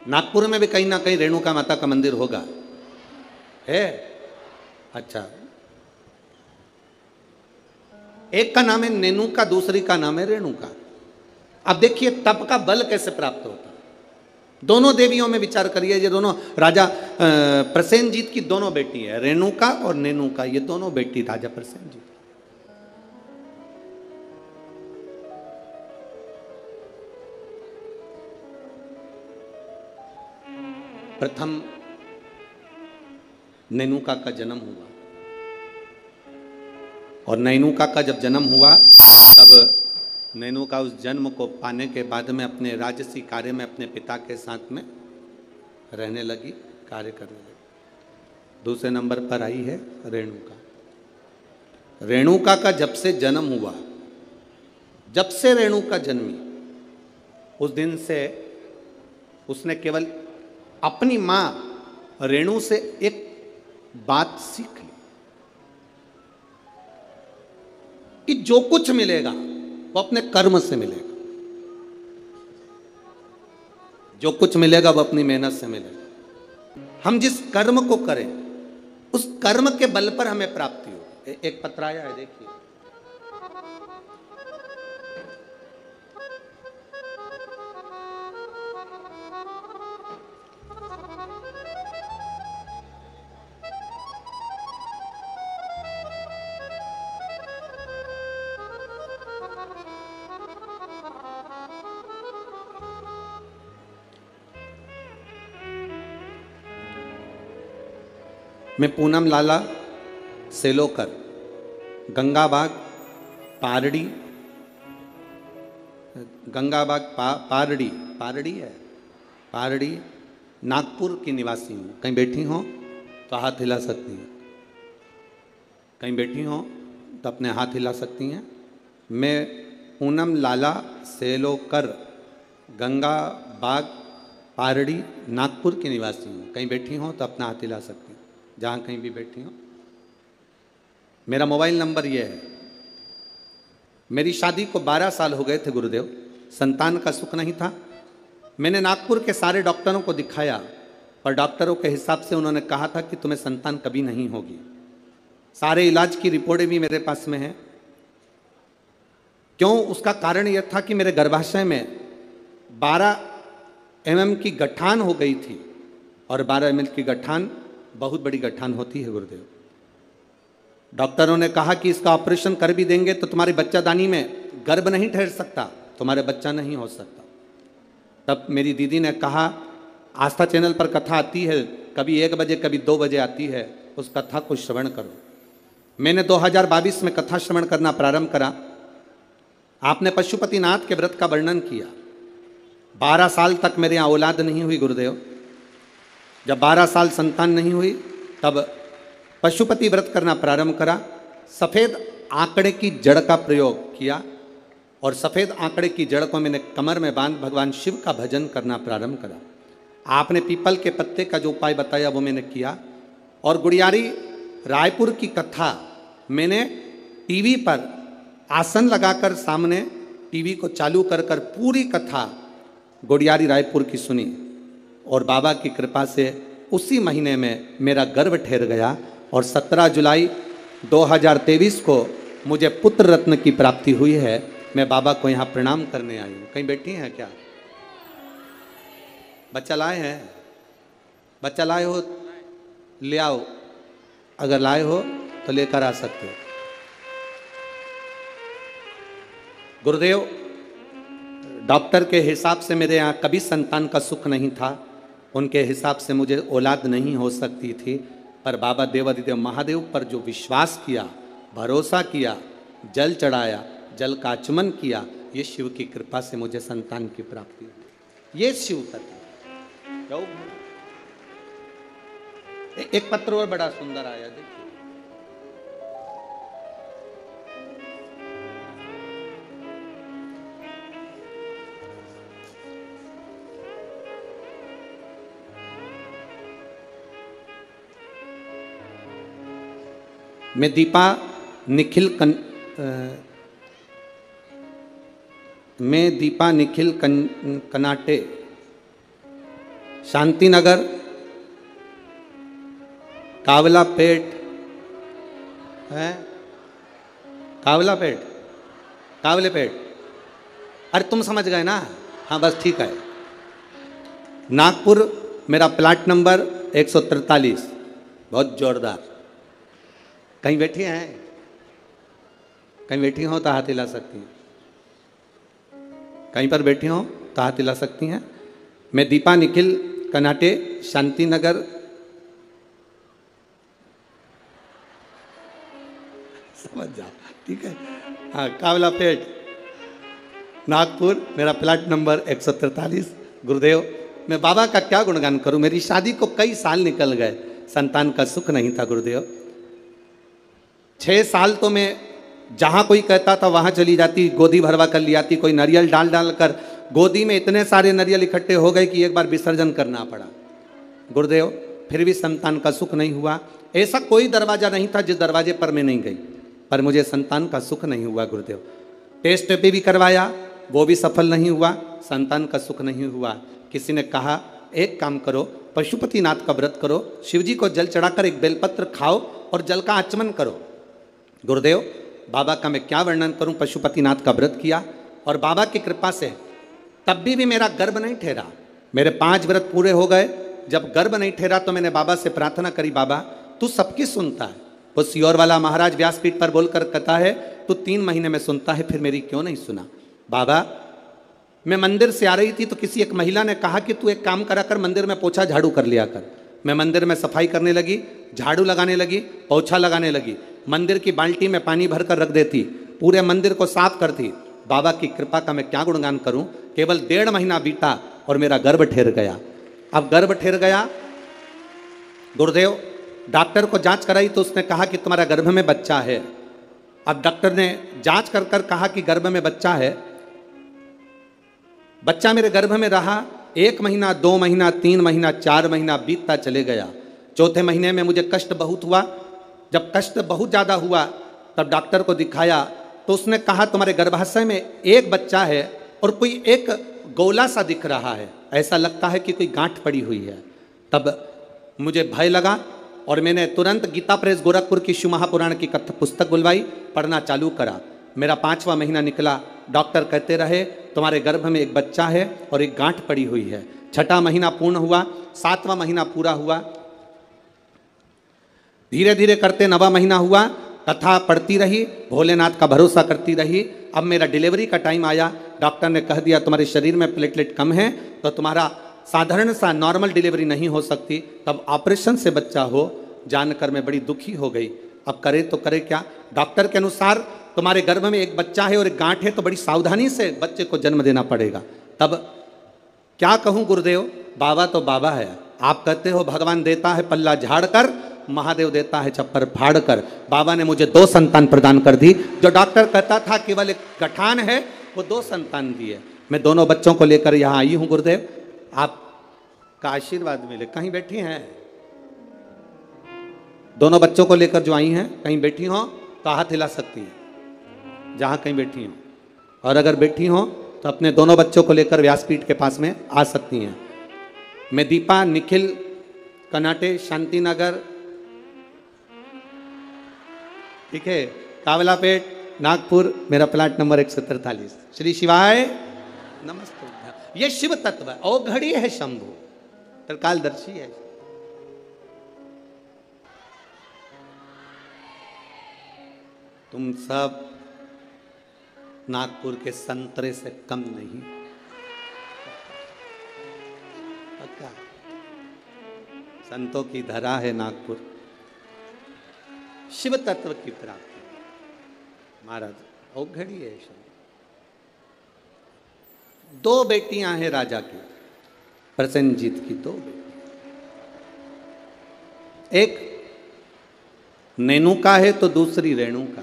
नागपुर में भी कहीं ना कहीं रेणुका माता का मंदिर होगा, है? अच्छा, एक का नाम है नेनुका, दूसरी का नाम है रेणुका। अब देखिए तप का बल कैसे प्राप्त होता है। दोनों देवियों में विचार करिए। ये दोनों राजा प्रसेनजीत की दोनों बेटी है, रेणुका और नेनुका, ये दोनों बेटी राजा प्रसेनजीत। प्रथम नेनुका का जन्म हुआ, और नेनुका का जब जन्म हुआ तब नेनुका उस जन्म को पाने के बाद में अपने राजसी कार्य में अपने पिता के साथ में रहने लगी, कार्य करने लगी। दूसरे नंबर पर आई है रेणुका। रेणुका का जब से जन्म हुआ, जब से रेणुका जन्मी, उस दिन से उसने केवल अपनी मां रेणु से एक बात सीख ली कि जो कुछ मिलेगा वो अपने कर्म से मिलेगा। जो कुछ मिलेगा वो अपनी मेहनत से मिलेगा। हम जिस कर्म को करें उस कर्म के बल पर हमें प्राप्ति हो। एक पत्र आया है, देखिए। मैं पूनम लाला सेलोकर, गंगाबाग पारड़ी, गंगाबाग पारड़ी, पारड़ी है, पारड़ी नागपुर की निवासी हूँ। कहीं बैठी हो तो हाथ हिला सकती हैं, कहीं बैठी हो तो अपने हाथ हिला सकती हैं। मैं पूनम लाला सेलोकर, गंगाबाग पारड़ी नागपुर की निवासी हूँ। कहीं बैठी हो तो अपना हाथ हिला सकती हैं, जहाँ कहीं भी बैठी हो। मेरा मोबाइल नंबर ये है। मेरी शादी को 12 साल हो गए थे गुरुदेव, संतान का सुख नहीं था। मैंने नागपुर के सारे डॉक्टरों को दिखाया, पर डॉक्टरों के हिसाब से उन्होंने कहा था कि तुम्हें संतान कभी नहीं होगी। सारे इलाज की रिपोर्टें भी मेरे पास में हैं। क्यों? उसका कारण यह था कि मेरे गर्भाशय में 12 mm की गठान हो गई थी, और 12 mm की गठान बहुत बड़ी गठान होती है गुरुदेव। डॉक्टरों ने कहा कि इसका ऑपरेशन कर भी देंगे तो तुम्हारी बच्चादानी में गर्भ नहीं ठहर सकता, तुम्हारे बच्चा नहीं हो सकता। तब मेरी दीदी ने कहा, आस्था चैनल पर कथा आती है, कभी 1 बजे कभी 2 बजे आती है, उस कथा को श्रवण करो। मैंने 2022 में कथा श्रवण करना प्रारंभ करा। आपने पशुपतिनाथ के व्रत का वर्णन किया। 12 साल तक मेरे यहाँ औलाद नहीं हुई गुरुदेव। जब 12 साल संतान नहीं हुई तब पशुपति व्रत करना प्रारंभ करा। सफ़ेद आंकड़े की जड़ का प्रयोग किया, और सफ़ेद आंकड़े की जड़ को मैंने कमर में बांध भगवान शिव का भजन करना प्रारंभ करा। आपने पीपल के पत्ते का जो उपाय बताया वो मैंने किया। और गुड़ियारी रायपुर की कथा मैंने टीवी पर आसन लगाकर सामने टीवी को चालू कर कर पूरी कथा गुड़ियारी रायपुर की सुनी, और बाबा की कृपा से उसी महीने में मेरा गर्भ ठहर गया। और 17 जुलाई 2023 को मुझे पुत्र रत्न की प्राप्ति हुई है। मैं बाबा को यहाँ प्रणाम करने आई हूँ। कहीं बैठी हैं क्या? बच्चा लाए हैं? बच्चा लाए हो ले आओ, अगर लाए हो तो लेकर आ सकते हो। गुरुदेव, डॉक्टर के हिसाब से मेरे यहाँ कभी संतान का सुख नहीं था। उनके हिसाब से मुझे औलाद नहीं हो सकती थी, पर बाबा देवादिदेव महादेव पर जो विश्वास किया, भरोसा किया, जल चढ़ाया, जल का आचमन किया, ये शिव की कृपा से मुझे संतान की प्राप्ति हुई। ये शिव कथा। एक पत्र और बड़ा सुंदर आया, देखिए। मैं दीपा निखिल कनाटे, शांति नगर, कावला पेट है, कावला पेट, कावले पेट। अरे तुम समझ गए ना? हाँ बस ठीक है। नागपुर मेरा प्लाट नंबर 143। बहुत जोरदार। कहीं बैठी हैं? कहीं बैठी हो तो हाथ हिला सकती हैं। कहीं पर बैठी हो तो हाथ हिला सकती हैं। मैं दीपा निखिल कनाटे, शांति नगर, समझ जाओ, ठीक है। हाँ, कावला पेट, नागपुर, मेरा प्लाट नंबर 143। गुरुदेव, मैं बाबा का क्या गुणगान करूं? मेरी शादी को कई साल निकल गए, संतान का सुख नहीं था गुरुदेव। 6 साल तो मैं जहाँ कोई कहता था वहाँ चली जाती, गोदी भरवा कर ले आती। कोई नारियल डाल डाल कर गोदी में इतने सारे नारियल इकट्ठे हो गए कि एक बार विसर्जन करना पड़ा गुरुदेव। फिर भी संतान का सुख नहीं हुआ। ऐसा कोई दरवाज़ा नहीं था जिस दरवाजे पर मैं नहीं गई, पर मुझे संतान का सुख नहीं हुआ गुरुदेव। टेस्ट भी करवाया, वो भी सफल नहीं हुआ, संतान का सुख नहीं हुआ। किसी ने कहा एक काम करो, पशुपतिनाथ का व्रत करो, शिवजी को जल चढ़ाकर एक बेलपत्र खाओ और जल का आचमन करो। गुरुदेव, बाबा का मैं क्या वर्णन करूं। पशुपतिनाथ का व्रत किया और बाबा की कृपा से तब भी मेरा गर्भ नहीं ठहरा। मेरे 5 व्रत पूरे हो गए। जब गर्भ नहीं ठहरा तो मैंने बाबा से प्रार्थना करी, बाबा तू सबकी सुनता है। वो सियोर वाला महाराज व्यासपीठ पर बोलकर कहता है तू 3 महीने में सुनता है, फिर मेरी क्यों नहीं सुना? बाबा, मैं मंदिर से आ रही थी तो किसी एक महिला ने कहा कि तू एक काम करा कर, मंदिर में पोछा झाड़ू कर लिया कर। मैं मंदिर में सफाई करने लगी, झाड़ू लगाने लगी, पोछा लगाने लगी, मंदिर की बाल्टी में पानी भरकर रख देती, पूरे मंदिर को साफ करती। बाबा की कृपा का मैं क्या गुणगान करूं। केवल 1.5 महीना बीता और मेरा गर्भ ठहर गया। अब गर्भ ठहर गया, गुरुदेव डॉक्टर को जांच कराई तो उसने कहा कि तुम्हारा गर्भ में बच्चा है। अब डॉक्टर ने जांच कर कर कहा कि गर्भ में बच्चा है। बच्चा मेरे गर्भ में रहा 1 महीना, 2 महीना, 3 महीना, 4 महीना बीतता चले गया। चौथे महीने में मुझे कष्ट बहुत हुआ। जब कष्ट बहुत ज़्यादा हुआ तब डॉक्टर को दिखाया तो उसने कहा तुम्हारे गर्भाशय में एक बच्चा है और कोई एक गोला सा दिख रहा है, ऐसा लगता है कि कोई गांठ पड़ी हुई है। तब मुझे भय लगा और मैंने तुरंत गीता प्रेस गोरखपुर की शिव महापुराण की कथा पुस्तक बुलवाई, पढ़ना चालू करा। मेरा 5वां महीना निकला। डॉक्टर कहते रहे तुम्हारे गर्भ में एक बच्चा है और एक गांठ पड़ी हुई है। 6वां महीना पूर्ण हुआ, 7वां महीना पूरा हुआ, धीरे धीरे करते 9वां महीना हुआ। कथा पढ़ती रही, भोलेनाथ का भरोसा करती रही। अब मेरा डिलीवरी का टाइम आया। डॉक्टर ने कह दिया तुम्हारे शरीर में प्लेटलेट कम है तो तुम्हारा साधारण सा नॉर्मल डिलीवरी नहीं हो सकती, तब ऑपरेशन से बच्चा हो। जानकर मैं बड़ी दुखी हो गई। अब करे तो करे क्या। डॉक्टर के अनुसार तुम्हारे गर्भ में एक बच्चा है और एक गांठ है तो बड़ी सावधानी से बच्चे को जन्म देना पड़ेगा। तब क्या कहूँ गुरुदेव, बाबा तो बाबा है। आप कहते हो भगवान देता है पल्ला झाड़ कर, महादेव देता है चप्पर फाड़ कर। बाबा ने मुझे 2 संतान प्रदान कर दी। जो डॉक्टर कहता था केवल एक गठान है, वो 2 संतान दिए। मैं दोनों बच्चों को लेकर यहाँ आई हूँ गुरुदेव, आपका आशीर्वाद मिले। कहीं बैठी हैं दोनों बच्चों को लेकर जो आई हैं, कहीं बैठी हो तो हाथ हिला सकती हैं जहाँ कहीं बैठी हो, और अगर बैठी हो तो अपने दोनों बच्चों को लेकर व्यासपीठ के पास में आ सकती हैं। मैं दीपा, निखिल, कनाटे, शांतिनगर, ठीक है, कावलापेट, नागपुर, मेरा प्लाट नंबर 143। श्री शिवाय नमस्ते। ये शिव तत्व है, औघड़ी है शंभु, त्रिकालदर्शी है। तुम सब नागपुर के संतरे से कम नहीं, पक्का संतों की धरा है नागपुर। शिव तत्व की प्राप्ति महाराज औघड़ी है। 2 बेटियां हैं राजा की, प्रसेनजीत की 2 बेटी। एक नेनुका है तो दूसरी रेणुका।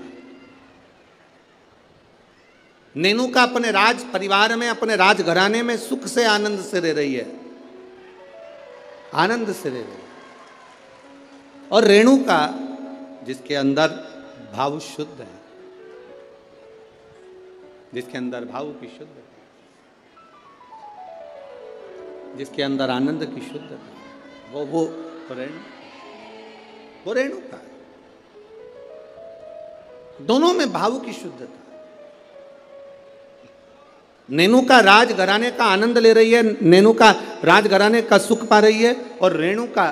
नेनुका अपने राज परिवार में, अपने राजघराने में सुख से आनंद से रह रही है, आनंद से रह रही है। और रेणुका जिसके अंदर भाव शुद्ध है, जिसके अंदर भाव की शुद्ध है, जिसके अंदर आनंद की शुद्धता, वो रेणुका। दोनों में भाव की शुद्धता। नेनुका राजघराने का आनंद ले रही है, नेनुका राजघराने का सुख पा रही है, और रेणुका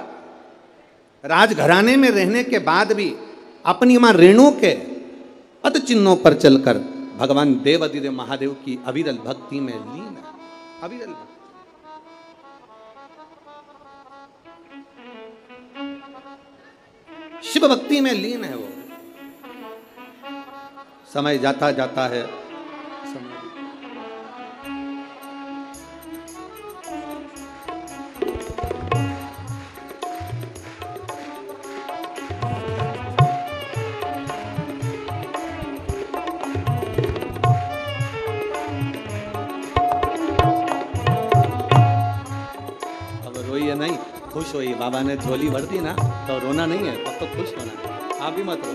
राजघराने में रहने के बाद भी अपनी मां रेणु के पद चिन्हों पर चलकर भगवान देवाधिदेव महादेव की अविरल भक्ति में लीन है। अविरल भक्ति, शिव भक्ति में लीन है वो। समय जाता जाता है, नहीं खुश होइए। बाबा ने झोली भर दी ना तो रोना नहीं है, तब तो खुश होना है। आप भी मत रो।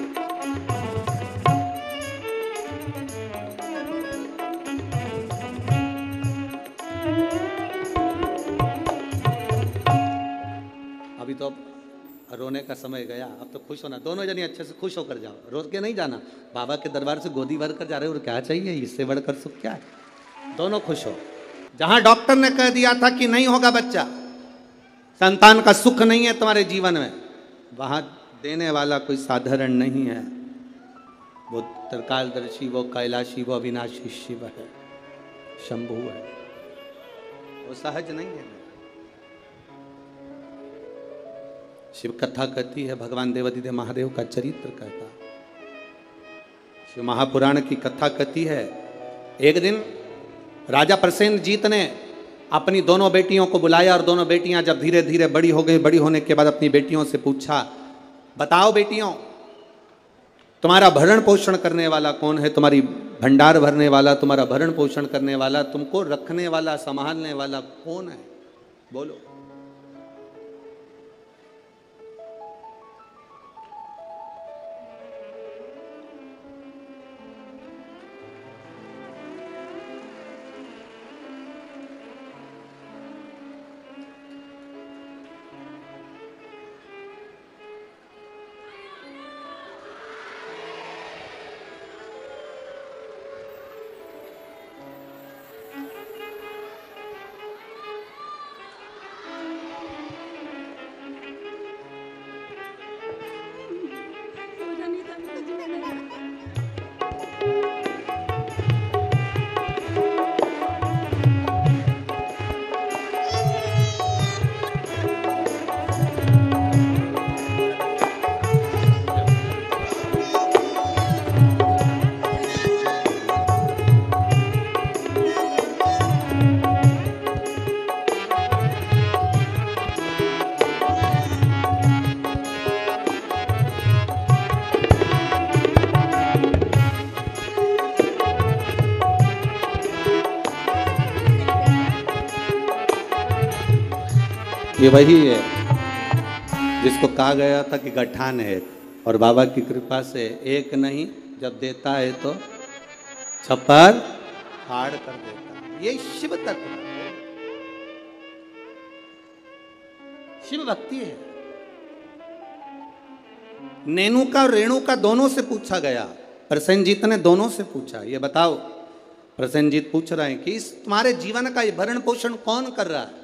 अभी तो रोने का समय गया, अब तो खुश होना। दोनों जने अच्छे से खुश होकर जाओ, रो के नहीं जाना। बाबा के दरबार से गोदी भर कर जा रहे हो, और क्या चाहिए, इससे बढ़कर सुख क्या है। दोनों खुश हो। जहां डॉक्टर ने कह दिया था कि नहीं होगा बच्चा, संतान का सुख नहीं है तुम्हारे जीवन में, वहां देने वाला कोई साधारण नहीं है। वो त्रिकालदर्शी, वो कैलाशी, वो अविनाशी शिव है, शंभु है। वो सहज नहीं है। शिव कथा कहती है, भगवान देवादिदेव महादेव का चरित्र कहता। शिव महापुराण की कथा कहती है, एक दिन राजा प्रसेनजीत ने अपनी दोनों बेटियों को बुलाया और दोनों बेटियां जब धीरे धीरे बड़ी हो गई, बड़ी होने के बाद अपनी बेटियों से पूछा, बताओ बेटियों, तुम्हारा भरण पोषण करने वाला कौन है? तुम्हारी भंडार भरने वाला, तुम्हारा भरण पोषण करने वाला, तुमको रखने वाला, संभालने वाला कौन है? बोलो। ये वही है जिसको कहा गया था कि गठान है, और बाबा की कृपा से एक नहीं, जब देता है तो छप्पर फाड़ कर देता है। ये शिव तत्व, शिव भक्ति है। नेनुका और रेणुका दोनों से पूछा गया, प्रसेनजीत ने दोनों से पूछा, ये बताओ। प्रसेनजीत पूछ रहे हैं कि इस तुम्हारे जीवन का ये भरण पोषण कौन कर रहा है?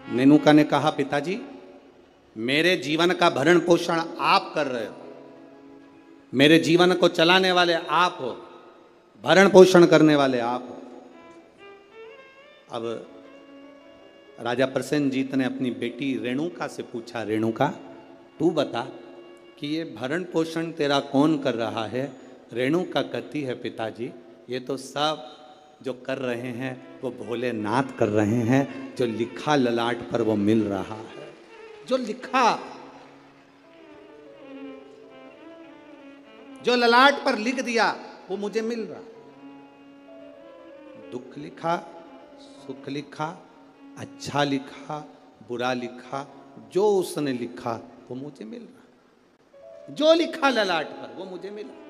नेनुका ने कहा, पिताजी मेरे जीवन का भरण पोषण आप कर रहे हो, मेरे जीवन को चलाने वाले आप हो, भरण पोषण करने वाले आप हो। अब राजा प्रसेनजीत ने अपनी बेटी रेणुका से पूछा, रेणुका तू बता कि ये भरण पोषण तेरा कौन कर रहा है? रेणुका कहती है, पिताजी ये तो सब जो कर रहे हैं वो भोलेनाथ कर रहे हैं, जो लिखा ललाट पर वो मिल रहा है, जो लिखा, जो ललाट पर लिख दिया वो मुझे मिल रहा। दुख लिखा, सुख लिखा, अच्छा लिखा, बुरा लिखा, जो उसने लिखा वो मुझे मिल रहा। जो लिखा ललाट पर वो मुझे मिला।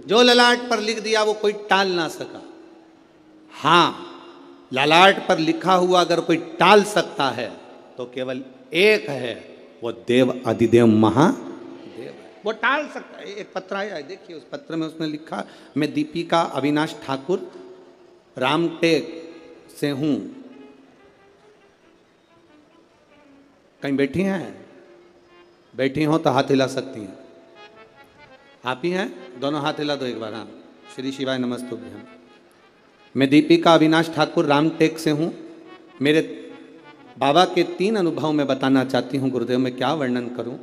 जो ललाट पर लिख दिया वो कोई टाल ना सका। हां, ललाट पर लिखा हुआ अगर कोई टाल सकता है तो केवल एक है, वो देव अधिदेव महादेव है, वो टाल सकता है। एक पत्र आया है, देखिए उस पत्र में उसने लिखा, मैं दीपिका अविनाश ठाकुर रामटेक से हूं। कहीं बैठी हैं? बैठी हो तो हाथ हिला सकती हैं। आप ही हैं? दोनों हाथ हिला दो एक बार। हाँ, श्री शिवाय नमस्तुभ्यम। मैं दीपिका अविनाश ठाकुर रामटेक से हूँ। मेरे बाबा के 3 अनुभव मैं बताना चाहती हूँ गुरुदेव, मैं क्या वर्णन करूँ।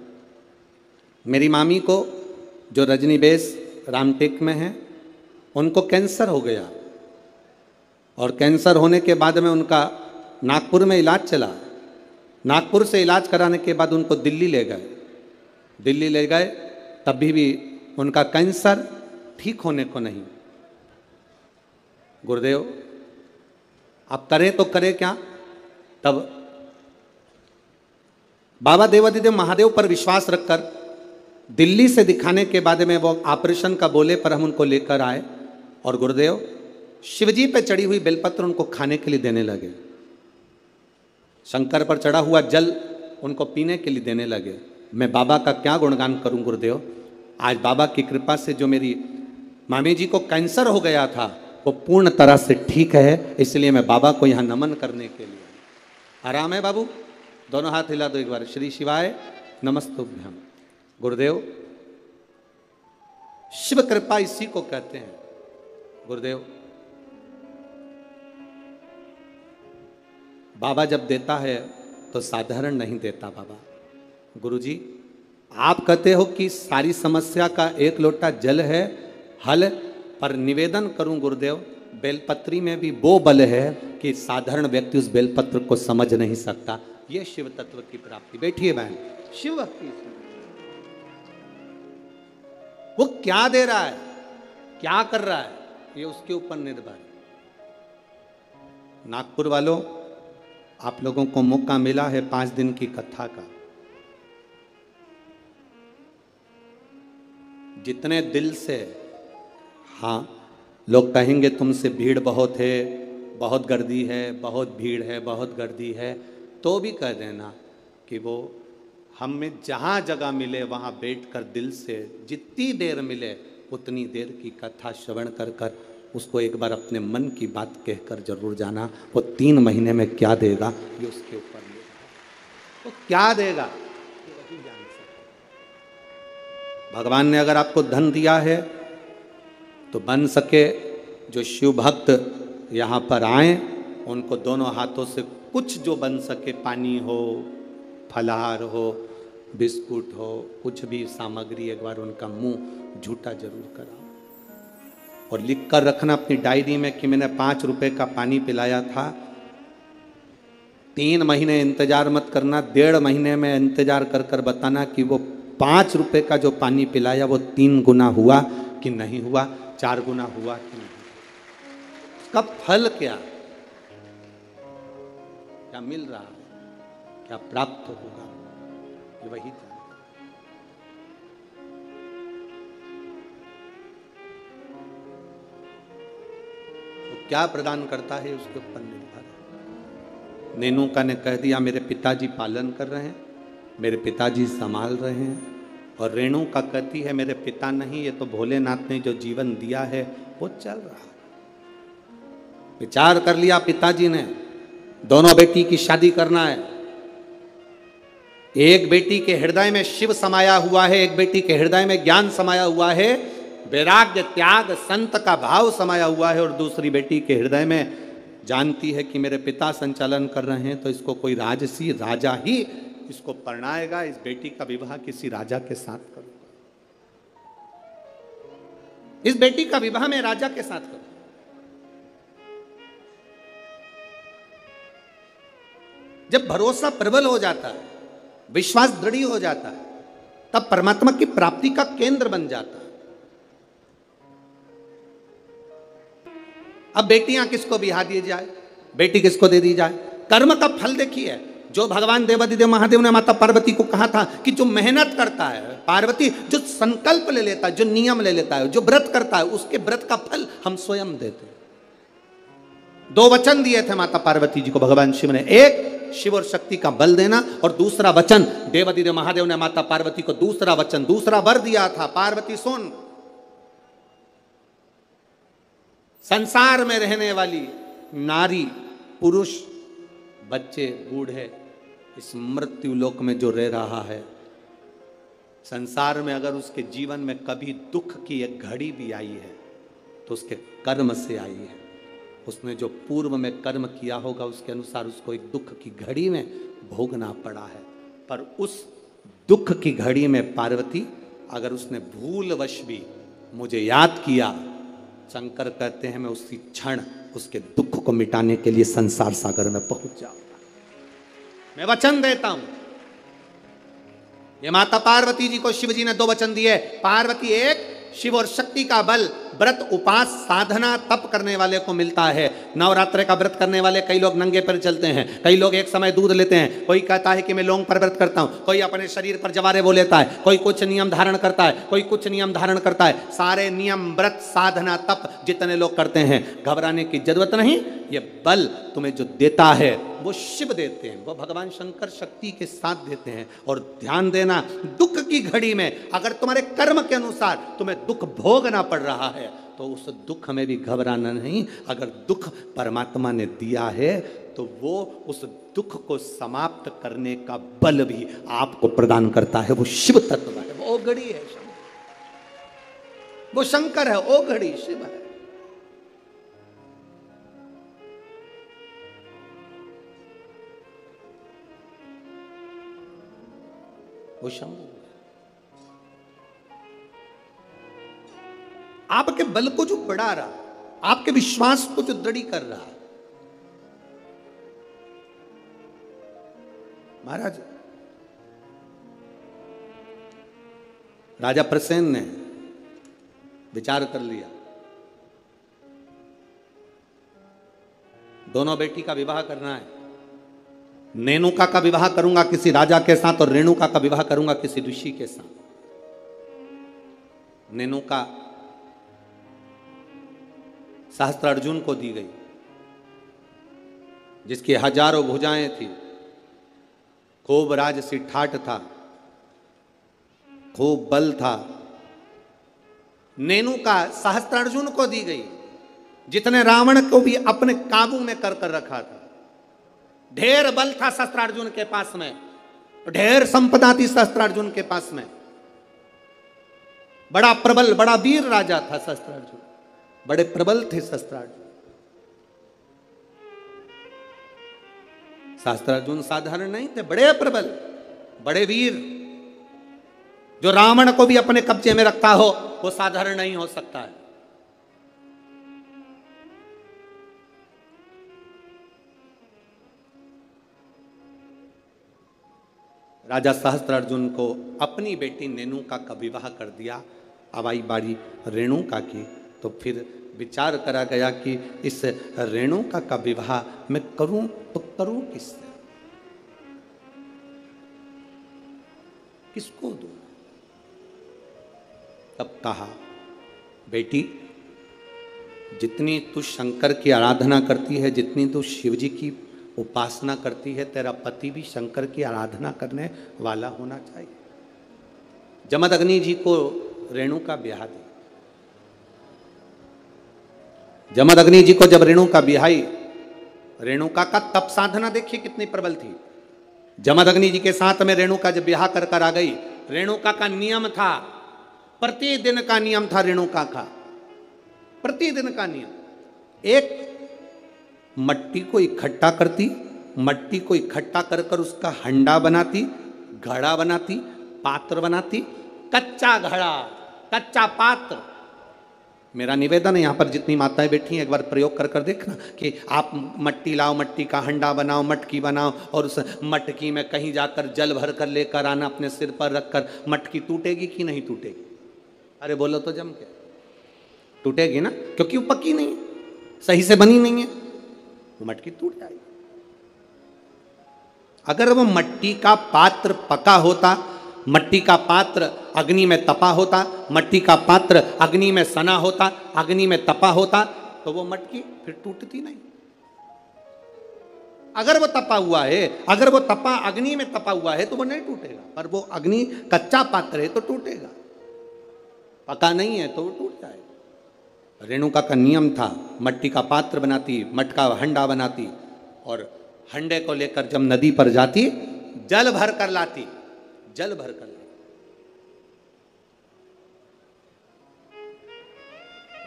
मेरी मामी को जो रजनी बेस रामटेक में है, उनको कैंसर हो गया, और कैंसर होने के बाद में उनका नागपुर में इलाज चला। नागपुर से इलाज कराने के बाद उनको दिल्ली ले गए। दिल्ली ले गए तभी भी उनका कैंसर ठीक होने को नहीं। गुरुदेव आप करें तो करें क्या? तब बाबा देवादिदेव महादेव पर विश्वास रखकर दिल्ली से दिखाने के बाद में वो ऑपरेशन का बोले पर हम उनको लेकर आए, और गुरुदेव शिवजी पे चढ़ी हुई बेलपत्र उनको खाने के लिए देने लगे। शंकर पर चढ़ा हुआ जल उनको पीने के लिए देने लगे। मैं बाबा का क्या गुणगान करूं गुरुदेव। आज बाबा की कृपा से जो मेरी मामी जी को कैंसर हो गया था, वो पूर्ण तरह से ठीक है, इसलिए मैं बाबा को यहाँ नमन करने के लिए। आराम है बाबू? दोनों हाथ हिला दो एक बार। श्री शिवाय नमस्तुभ्यम। गुरुदेव, शिव कृपा इसी को कहते हैं। गुरुदेव, बाबा जब देता है तो साधारण नहीं देता बाबा। गुरुजी, आप कहते हो कि सारी समस्या का एक लोटा जल है हल, पर निवेदन करूं गुरुदेव, बेलपत्री में भी वो बल है कि साधारण व्यक्ति उस बेलपत्र को समझ नहीं सकता। ये शिव तत्व की प्राप्ति। बैठिए बहन। शिव भक्ति वो क्या दे रहा है, क्या कर रहा है, ये उसके ऊपर निर्भर है। नागपुर वालों, आप लोगों को मौका मिला है 5 दिन की कथा का। जितने दिल से, हाँ लोग कहेंगे तुमसे भीड़ बहुत है, बहुत गर्दी है, बहुत भीड़ है, बहुत गर्दी है, तो भी कह देना कि वो हमें जहाँ जगह मिले वहाँ बैठकर दिल से जितनी देर मिले उतनी देर की कथा श्रवण कर कर उसको एक बार अपने मन की बात कहकर जरूर जाना। वो 3 महीने में क्या देगा ये उसके ऊपर है। वो क्या देगा ये वही जान सकता। भगवान ने अगर आपको धन दिया है तो बन सके जो शिव भक्त यहाँ पर आए उनको दोनों हाथों से कुछ जो बन सके, पानी हो, फलाहार हो, बिस्कुट हो, कुछ भी सामग्री, एक बार उनका मुंह झूठा जरूर कराओ और लिख कर रखना अपनी डायरी में कि मैंने 5 रुपए का पानी पिलाया था। 3 महीने इंतजार मत करना, 1.5 महीने में इंतजार कर कर बताना कि वो 5 रुपए का जो पानी पिलाया वो 3 गुना हुआ कि नहीं हुआ, 4 गुना हुआ कि नहीं, उसका फल क्या मिल रहा है, क्या प्राप्त होगा, ये वही था। तो क्या प्रदान करता है उसके ऊपर निर्भर है। नेनुका ने कह दिया मेरे पिताजी पालन कर रहे हैं, मेरे पिताजी संभाल रहे हैं, और रेणुका कहती है मेरे पिता नहीं, ये तो भोलेनाथ ने जो जीवन दिया है वो चल रहा है। विचार कर लिया पिताजी ने, दोनों बेटी की शादी करना है। एक बेटी के हृदय में शिव समाया हुआ है, एक बेटी के हृदय में ज्ञान समाया हुआ है, वैराग्य त्याग संत का भाव समाया हुआ है, और दूसरी बेटी के हृदय में जानती है कि मेरे पिता संचालन कर रहे हैं तो इसको कोई राजसी राजा ही इसको परणाएगा, इस बेटी का विवाह किसी राजा के साथ करूंगा, इस बेटी का विवाह मैं राजा के साथ करूंगा। जब भरोसा प्रबल हो जाता है, विश्वास दृढ़ हो जाता है, तब परमात्मा की प्राप्ति का केंद्र बन जाता है। अब बेटियां किसको बिहा दी जाए, बेटी किसको दे दी जाए, कर्म का फल देखिए। जो भगवान देवादिदेव महादेव ने माता पार्वती को कहा था कि जो मेहनत करता है, पार्वती जो संकल्प ले लेता है, जो नियम ले लेता है, जो व्रत करता है, उसके व्रत का फल हम स्वयं देते हैं। 2 वचन दिए थे माता पार्वती जी को भगवान शिव ने, एक शिव और शक्ति का बल देना, और दूसरा वचन देवादिदेव महादेव ने माता पार्वती को दूसरा वचन, दूसरा वर दिया था, पार्वती सुन, संसार में रहने वाली नारी, पुरुष, बच्चे, बूढ़े, इस मृत्यु लोक में जो रह रहा है, संसार में अगर उसके जीवन में कभी दुख की एक घड़ी भी आई है तो उसके कर्म से आई है। उसने जो पूर्व में कर्म किया होगा उसके अनुसार उसको एक दुख की घड़ी में भोगना पड़ा है। पर उस दुख की घड़ी में पार्वती, अगर उसने भूलवश भी मुझे याद किया, शंकर कहते हैं मैं उसी क्षण उसके दुख को मिटाने के लिए संसार सागर में पहुंच जाऊंगा। मैं वचन देता हूं। ये माता पार्वती जी को शिव जी ने 2 वचन दिए। पार्वती, एक शिव और शक्ति का बल, व्रत उपास साधना तप करने वाले को मिलता है। नवरात्र का व्रत करने वाले कई लोग नंगे पैर चलते हैं, कई लोग एक समय दूध लेते हैं, कोई कहता है कि मैं लौंग पर व्रत करता हूं, कोई अपने शरीर पर जवारे वो लेता है, कोई कुछ नियम धारण करता है, कोई कुछ नियम धारण करता है। सारे नियम, व्रत, साधना, तप जितने लोग करते हैं, घबराने की जरूरत नहीं। ये बल तुम्हें जो देता है वो शिव देते हैं, वो भगवान शंकर शक्ति के साथ देते हैं। और ध्यान देना, दुख की घड़ी में अगर तुम्हारे कर्म के अनुसार तुम्हें दुख भोगना पड़ रहा है तो उस दुख में भी घबराना नहीं। अगर दुख परमात्मा ने दिया है तो वो उस दुख को समाप्त करने का बल भी आपको प्रदान करता है। वो शिव तत्व है, वो ओघड़ी है, वो शंकर है, ओघड़ी शिव है। वो शंभु आपके बल को जो बढ़ा रहा, आपके विश्वास को जो दृढ़ी कर रहा। महाराज राजा प्रसेन ने विचार कर लिया, दोनों बेटी का विवाह करना है। नेनुका का विवाह करूंगा किसी राजा के साथ और रेणुका का विवाह करूंगा किसी ऋषि के साथ। नेनुका सहस्त्रार्जुन को दी गई, जिसकी हजारों भुजाएं थी, खूब राजसी ठाठ था, खूब बल था। नेनुका सहस्त्रार्जुन को दी गई, जितने रावण को भी अपने काबू में कर रखा था। ढेर बल था सहस्त्रार्जुन के पास में, ढेर संपदा थी सहस्त्रार्जुन के पास में। बड़ा प्रबल, बड़ा वीर राजा था सहस्त्रार्जुन, बड़े प्रबल थे सहस्त्रार्जुन। सहस्त्रार्जुन साधारण नहीं थे, बड़े प्रबल, बड़े वीर। जो रावण को भी अपने कब्जे में रखता हो वो साधारण नहीं हो सकता है। राजा सहस्त्रार्जुन को अपनी बेटी नेनुका का विवाह कर दिया। अब आई बारी रेणुका की, तो फिर विचार करा गया कि इस रेणुका का विवाह मैं करूं तो करूं किससे, किसको दूं। तब कहा, बेटी जितनी तू शंकर की आराधना करती है, जितनी तू शिव जी की उपासना करती है, तेरा पति भी शंकर की आराधना करने वाला होना चाहिए। जमदग्नि जी को रेणुका ब्याह दी। जमदग्नि जी को जब रेणुका ब्याही, रेणुका का तप साधना देखिए कितनी प्रबल थी। जमदग्नि जी के साथ में रेणुका जब ब्याह कर आ गई, रेणुका का नियम था, प्रतिदिन का नियम था रेणुका का, प्रतिदिन का नियम। एक मट्टी को इकट्ठा करती, मट्टी को इकट्ठा कर उसका हंडा बनाती, घड़ा बनाती, पात्र बनाती, कच्चा घड़ा, कच्चा पात्र। मेरा निवेदन है, यहां पर जितनी माताएं बैठी हैं एक बार प्रयोग कर देखना कि आप मट्टी लाओ, मट्टी का हंडा बनाओ, मटकी बनाओ और उस मटकी में कहीं जाकर जल भर कर लेकर आना, अपने सिर पर रखकर। मटकी टूटेगी कि नहीं टूटेगी? अरे बोलो तो जम के, टूटेगी ना, क्योंकि वो पक्की नहीं है, सही से बनी नहीं है, वो मटकी टूट जाएगी। अगर वो मट्टी का पात्र पका होता, मट्टी का पात्र अग्नि में तपा होता, मट्टी का पात्र अग्नि में सना होता, अग्नि में तपा होता, तो वो मटकी फिर टूटती नहीं। अगर वो तपा हुआ है, अगर वो तपा अग्नि में तपा हुआ है तो वो नहीं टूटेगा, पर वो अग्नि कच्चा पात्र है तो टूटेगा, पका नहीं है तो वो टूट जाएगा। रेणुका का नियम था, मट्टी का पात्र बनाती, मटका हंडा बनाती और हंडे को लेकर जब नदी पर जाती, जल भर कर लाती, जल भर कर लाती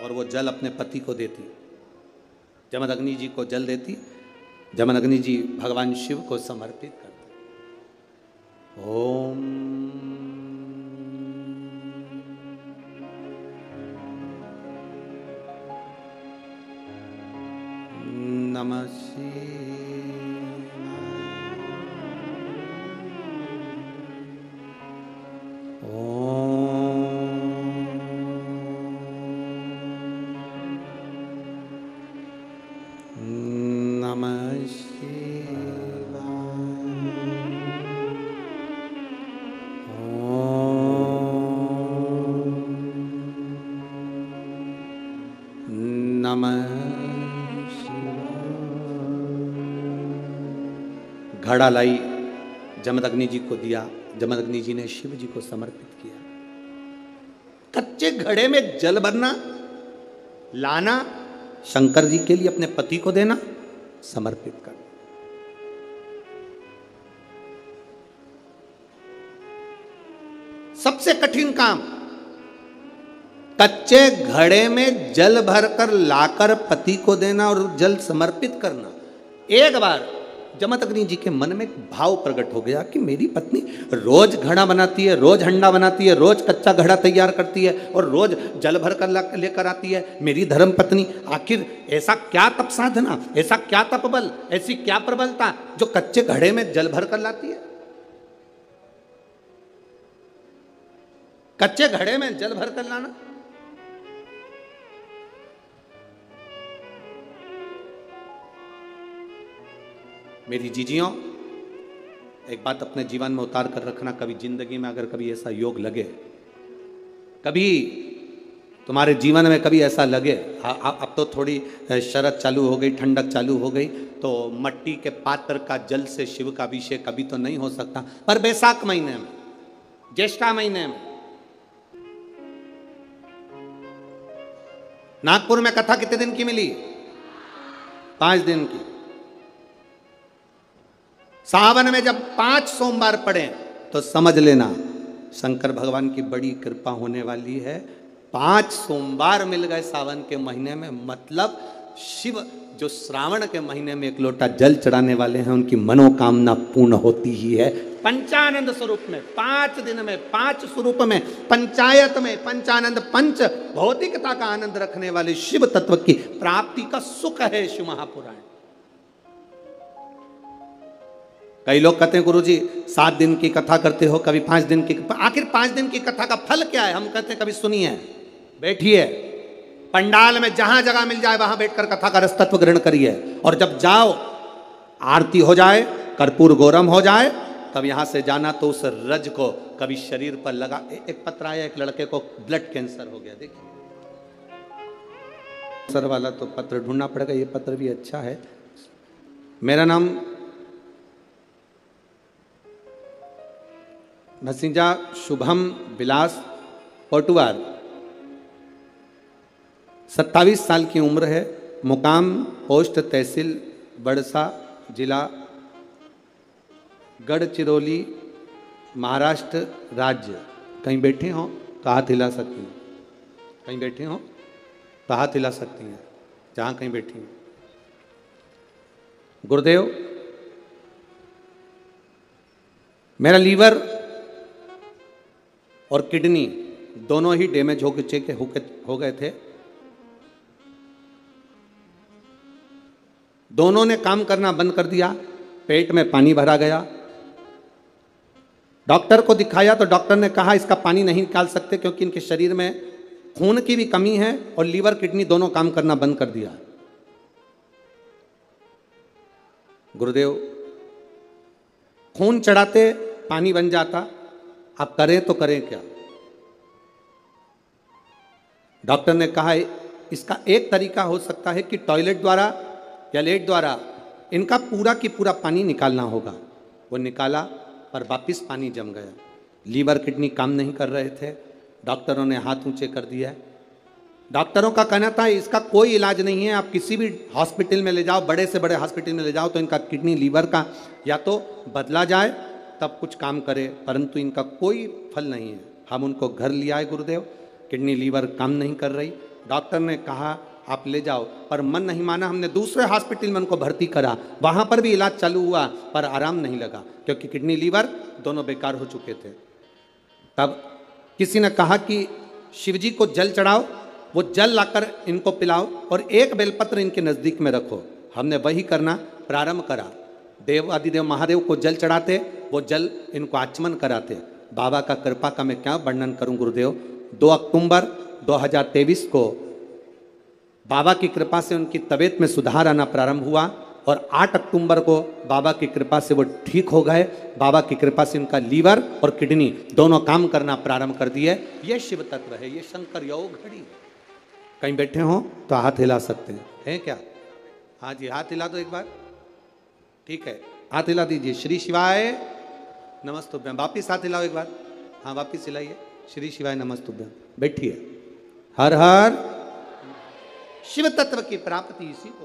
और वो जल अपने पति को देती। जमदग्नि जी को जल देती, जमदग्नि जी भगवान शिव को समर्पित करते। ओम नमः शिवाय। घड़ा लाई, जमदग्नि जी को दिया, जमदग्नि जी ने शिव जी को समर्पित किया। कच्चे घड़े में जल भरना लाना, शंकर जी के लिए अपने पति को देना, समर्पित करना। सबसे कठिन काम, कच्चे घड़े में जल भरकर लाकर पति को देना और जल समर्पित करना। एक बार जमदग्नि जी के मन में एक भाव प्रकट हो गया कि मेरी पत्नी रोज घड़ा बनाती है, रोज हंडा बनाती है, रोज कच्चा घड़ा तैयार करती है और रोज जल भरकर लेकर आती है। मेरी धर्म पत्नी, आखिर ऐसा क्या तप साधना, ऐसा क्या तप बल, ऐसी क्या प्रबलता जो कच्चे घड़े में जल भरकर लाती है? कच्चे घड़े में जल भरकर लाना। मेरी जीजियों, एक बात अपने जीवन में उतार कर रखना, कभी जिंदगी में अगर कभी ऐसा योग लगे, कभी तुम्हारे जीवन में कभी ऐसा लगे, अब तो थोड़ी शरद चालू हो गई, ठंडक चालू हो गई, तो मट्टी के पात्र का जल से शिव का अभिषेक कभी तो नहीं हो सकता, पर बैसाख महीने में, ज्येष्ठा महीने में नागपुर में कथा कितने दिन की मिली? 5 दिन की। सावन में जब 5 सोमवार पड़े तो समझ लेना शंकर भगवान की बड़ी कृपा होने वाली है। 5 सोमवार मिल गए सावन के महीने में, मतलब शिव जो श्रावण के महीने में 1 लोटा जल चढ़ाने वाले हैं उनकी मनोकामना पूर्ण होती ही है। पंचानंद स्वरूप में 5 दिन में 5 स्वरूप में पंचायत में पंचानंद पंच भौतिकता का आनंद रखने वाले शिव तत्व की प्राप्ति का सुख है शिव महापुराण। कई लोग कहते हैं गुरुजी 7 दिन की कथा करते हो, कभी 5 दिन की, आखिर 5 दिन की कथा का फल क्या है? हम कहते हैं कभी सुनिए, बैठिए, पंडाल में जहां जगह मिल जाए वहां बैठकर कथा का रस तत्व ग्रहण करिए, और जब जाओ आरती हो जाए, कर्पूर गौरम हो जाए, तब यहां से जाना तो उस रज को कभी शरीर पर लगा। एक पत्र आया, एक लड़के को ब्लड कैंसर हो गया, देखिए कैंसर वाला तो पत्र ढूंढना पड़ेगा, ये पत्र भी अच्छा है। मेरा नाम भसीजा शुभम विलास पोटुआर, 27 साल की उम्र है, मुकाम पोस्ट तहसील बड़सा, जिला गढ़चिरौली, महाराष्ट्र राज्य। कहीं बैठे हो तो हाथ हिला सकती हैं, कहीं बैठे हो तो हाथ हिला सकती हैं, जहाँ कहीं बैठी हैं। गुरुदेव, मेरा लीवर और किडनी दोनों ही डैमेज हो गए थे, दोनों ने काम करना बंद कर दिया, पेट में पानी भरा गया। डॉक्टर को दिखाया तो डॉक्टर ने कहा इसका पानी नहीं निकाल सकते क्योंकि इनके शरीर में खून की भी कमी है और लीवर किडनी दोनों काम करना बंद कर दिया। गुरुदेव, खून चढ़ाते पानी बन जाता, आप करें तो करें क्या? डॉक्टर ने कहा इसका एक तरीका हो सकता है कि टॉयलेट द्वारा या लेट द्वारा इनका पूरा की पूरा पानी निकालना होगा। वो निकाला पर वापिस पानी जम गया, लीवर किडनी काम नहीं कर रहे थे। डॉक्टरों ने हाथ ऊंचे कर दिया। डॉक्टरों का कहना था इसका कोई इलाज नहीं है, आप किसी भी हॉस्पिटल में ले जाओ, बड़े से बड़े हॉस्पिटल में ले जाओ तो इनका किडनी लीवर का या तो बदला जाए तब कुछ काम करे, परंतु इनका कोई फल नहीं है। हम उनको घर ले आए गुरुदेव, किडनी लीवर काम नहीं कर रही। डॉक्टर ने कहा आप ले जाओ, पर मन नहीं माना। हमने दूसरे हॉस्पिटल में उनको भर्ती करा, वहाँ पर भी इलाज चालू हुआ पर आराम नहीं लगा क्योंकि किडनी लीवर दोनों बेकार हो चुके थे। तब किसी ने कहा कि शिवजी को जल चढ़ाओ, वो जल लाकर इनको पिलाओ और एक बेलपत्र इनके नज़दीक में रखो। हमने वही करना प्रारंभ करा। देव आदिदेव महादेव को जल चढ़ाते, वो जल इनको आचमन कराते। बाबा का कृपा का मैं क्या वर्णन करूं गुरुदेव। 2 अक्टूबर 2023 को बाबा की कृपा से उनकी तबीयत में सुधार आना प्रारंभ हुआ और 8 अक्टूबर को बाबा की कृपा से वो ठीक हो गए। बाबा की कृपा से उनका लीवर और किडनी दोनों काम करना प्रारंभ कर दिए। ये शिव तत्व है, ये शंकर योग घड़ी। कहीं बैठे हो तो हाथ हिला सकते हैं क्या? हाँ जी, हाथ हिला दो एक बार, ठीक है, हाथ हिला दीजिए। श्री शिवाय नमस्तुभ्यम। वापिस हाथ हिलाओ एक बार, हाँ वापिस हिलाइए। श्री शिवाय नमस्तुभ्यम। बैठिए। हर हर शिव तत्व की प्राप्ति इसी को।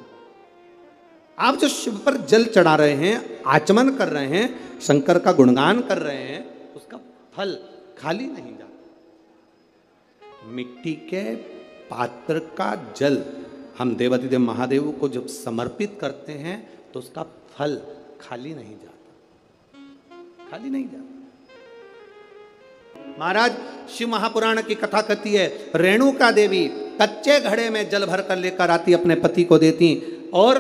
आप जो शिव पर जल चढ़ा रहे हैं, आचमन कर रहे हैं, शंकर का गुणगान कर रहे हैं, उसका फल खाली नहीं जाता। मिट्टी के पात्र का जल हम देवाधिदेव महादेव को जब समर्पित करते हैं तो उसका फल खाली नहीं जाता, खाली नहीं जाता। महाराज शिव महापुराण की कथा कहती है, रेणुका देवी कच्चे घड़े में जल भर कर लेकर आती, अपने पति को देती, और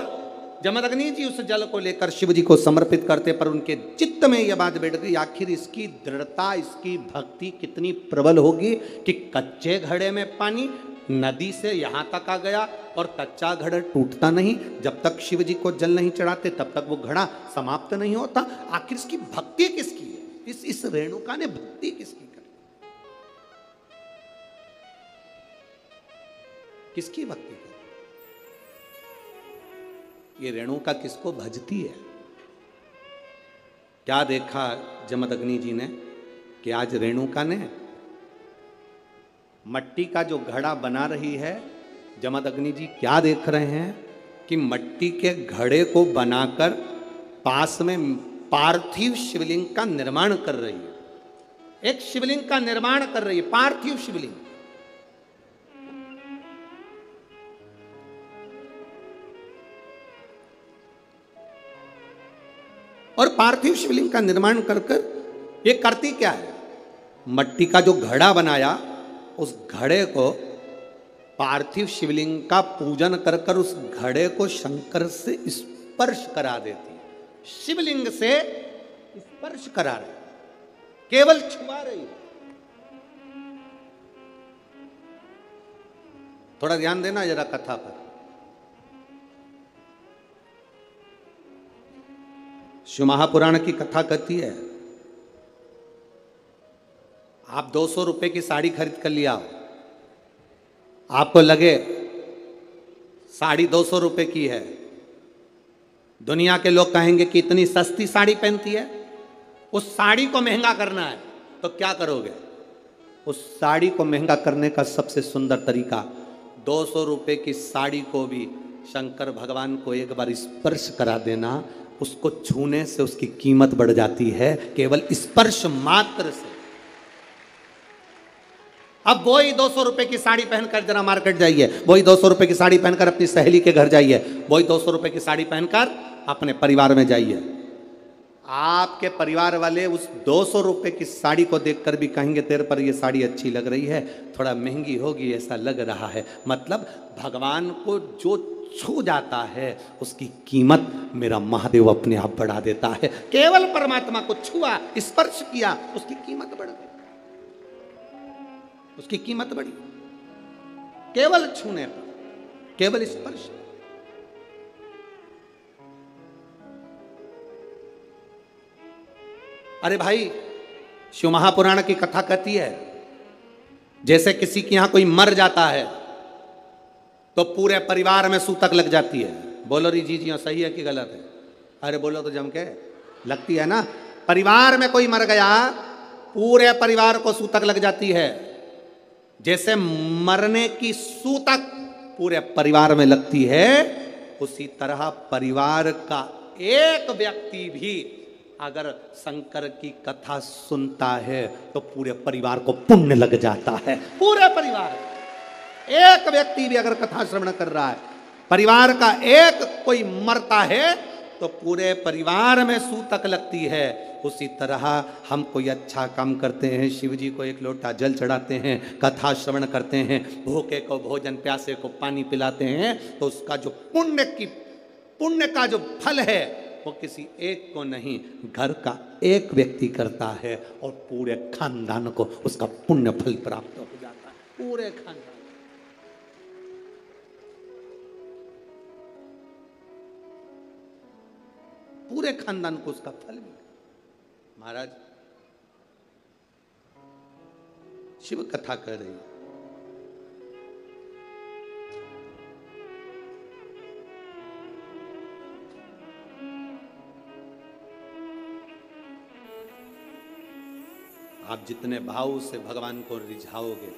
जमदग्नि जी उस जल को लेकर शिव जी को समर्पित करते। पर उनके चित्त में यह बात बैठ गई, आखिर इसकी दृढ़ता, इसकी भक्ति कितनी प्रबल होगी कि कच्चे घड़े में पानी नदी से यहां तक आ गया और कच्चा घड़ा टूटता नहीं। जब तक शिव जी को जल नहीं चढ़ाते तब तक वो घड़ा समाप्त नहीं होता। आखिर इसकी भक्ति किसकी है? इस रेणुका ने भक्ति किसकी करी? किसकी भक्ति करी? ये रेणुका किसको भजती है? क्या देखा जमदग्नि जी ने कि आज रेणुका ने मट्टी का जो घड़ा बना रही है, जमदग्नि जी क्या देख रहे हैं कि मट्टी के घड़े को बनाकर पास में पार्थिव शिवलिंग का निर्माण कर रही है। एक शिवलिंग का निर्माण कर रही है, पार्थिव शिवलिंग। और पार्थिव शिवलिंग का निर्माण कर ये करती क्या है? मट्टी का जो घड़ा बनाया, उस घड़े को पार्थिव शिवलिंग का पूजन कर कर उस घड़े को शंकर से स्पर्श करा देती है। शिवलिंग से स्पर्श करा रही, केवल छुआ रही है। थोड़ा ध्यान देना जरा कथा पर। शिव महापुराण की कथा कहती है, आप 200 रुपए की साड़ी खरीद कर लिया, आपको लगे साड़ी 200 रुपए की है, दुनिया के लोग कहेंगे कि इतनी सस्ती साड़ी पहनती है, उस साड़ी को महंगा करना है, तो क्या करोगे? उस साड़ी को महंगा करने का सबसे सुंदर तरीका, 200 रुपए की साड़ी को भी शंकर भगवान को एक बार स्पर्श करा देना। उसको छूने से उसकी कीमत बढ़ जाती है, केवल स्पर्श मात्र से। अब वही 200 रुपए की साड़ी पहनकर जरा मार्केट जाइए, वही 200 रुपए की साड़ी पहनकर अपनी सहेली के घर जाइए, वही 200 रुपए की साड़ी पहनकर अपने परिवार में जाइए। आपके परिवार वाले उस 200 रुपए की साड़ी को देखकर भी कहेंगे तेरे पर ये साड़ी अच्छी लग रही है, थोड़ा महंगी होगी ऐसा लग रहा है। मतलब भगवान को जो छू जाता है उसकी कीमत मेरा महादेव अपने आप बढ़ा देता है। केवल परमात्मा को छुआ, स्पर्श किया, उसकी कीमत बढ़ गई, उसकी कीमत बढ़ी। केवल छूने पर, केवल स्पर्श। अरे भाई, शिव महापुराण की कथा कहती है, जैसे किसी के यहां कोई मर जाता है तो पूरे परिवार में सूतक लग जाती है। बोलो री जी जी सही है कि गलत है? अरे बोलो तो जम के, लगती है ना। परिवार में कोई मर गया, पूरे परिवार को सूतक लग जाती है। जैसे मरने की सूतक पूरे परिवार में लगती है, उसी तरह परिवार का एक व्यक्ति भी अगर शंकर की कथा सुनता है तो पूरे परिवार को पुण्य लग जाता है। पूरे परिवार, एक व्यक्ति भी अगर कथा श्रवण कर रहा है, परिवार का एक कोई मरता है तो पूरे परिवार में सूतक लगती है। उसी तरह हम कोई अच्छा काम करते हैं, शिव जी को एक लोटा जल चढ़ाते हैं, कथा श्रवण करते हैं, भूखे को भोजन, प्यासे को पानी पिलाते हैं, तो उसका जो पुण्य का जो फल है वो किसी एक को नहीं, घर का एक व्यक्ति करता है और पूरे खानदान को उसका पुण्य फल प्राप्त हो जाता है। पूरे खानदान, पूरे खानदान को उसका फल मिले। महाराज शिव कथा कर रही है, आप जितने भाव से भगवान को रिझाओगे,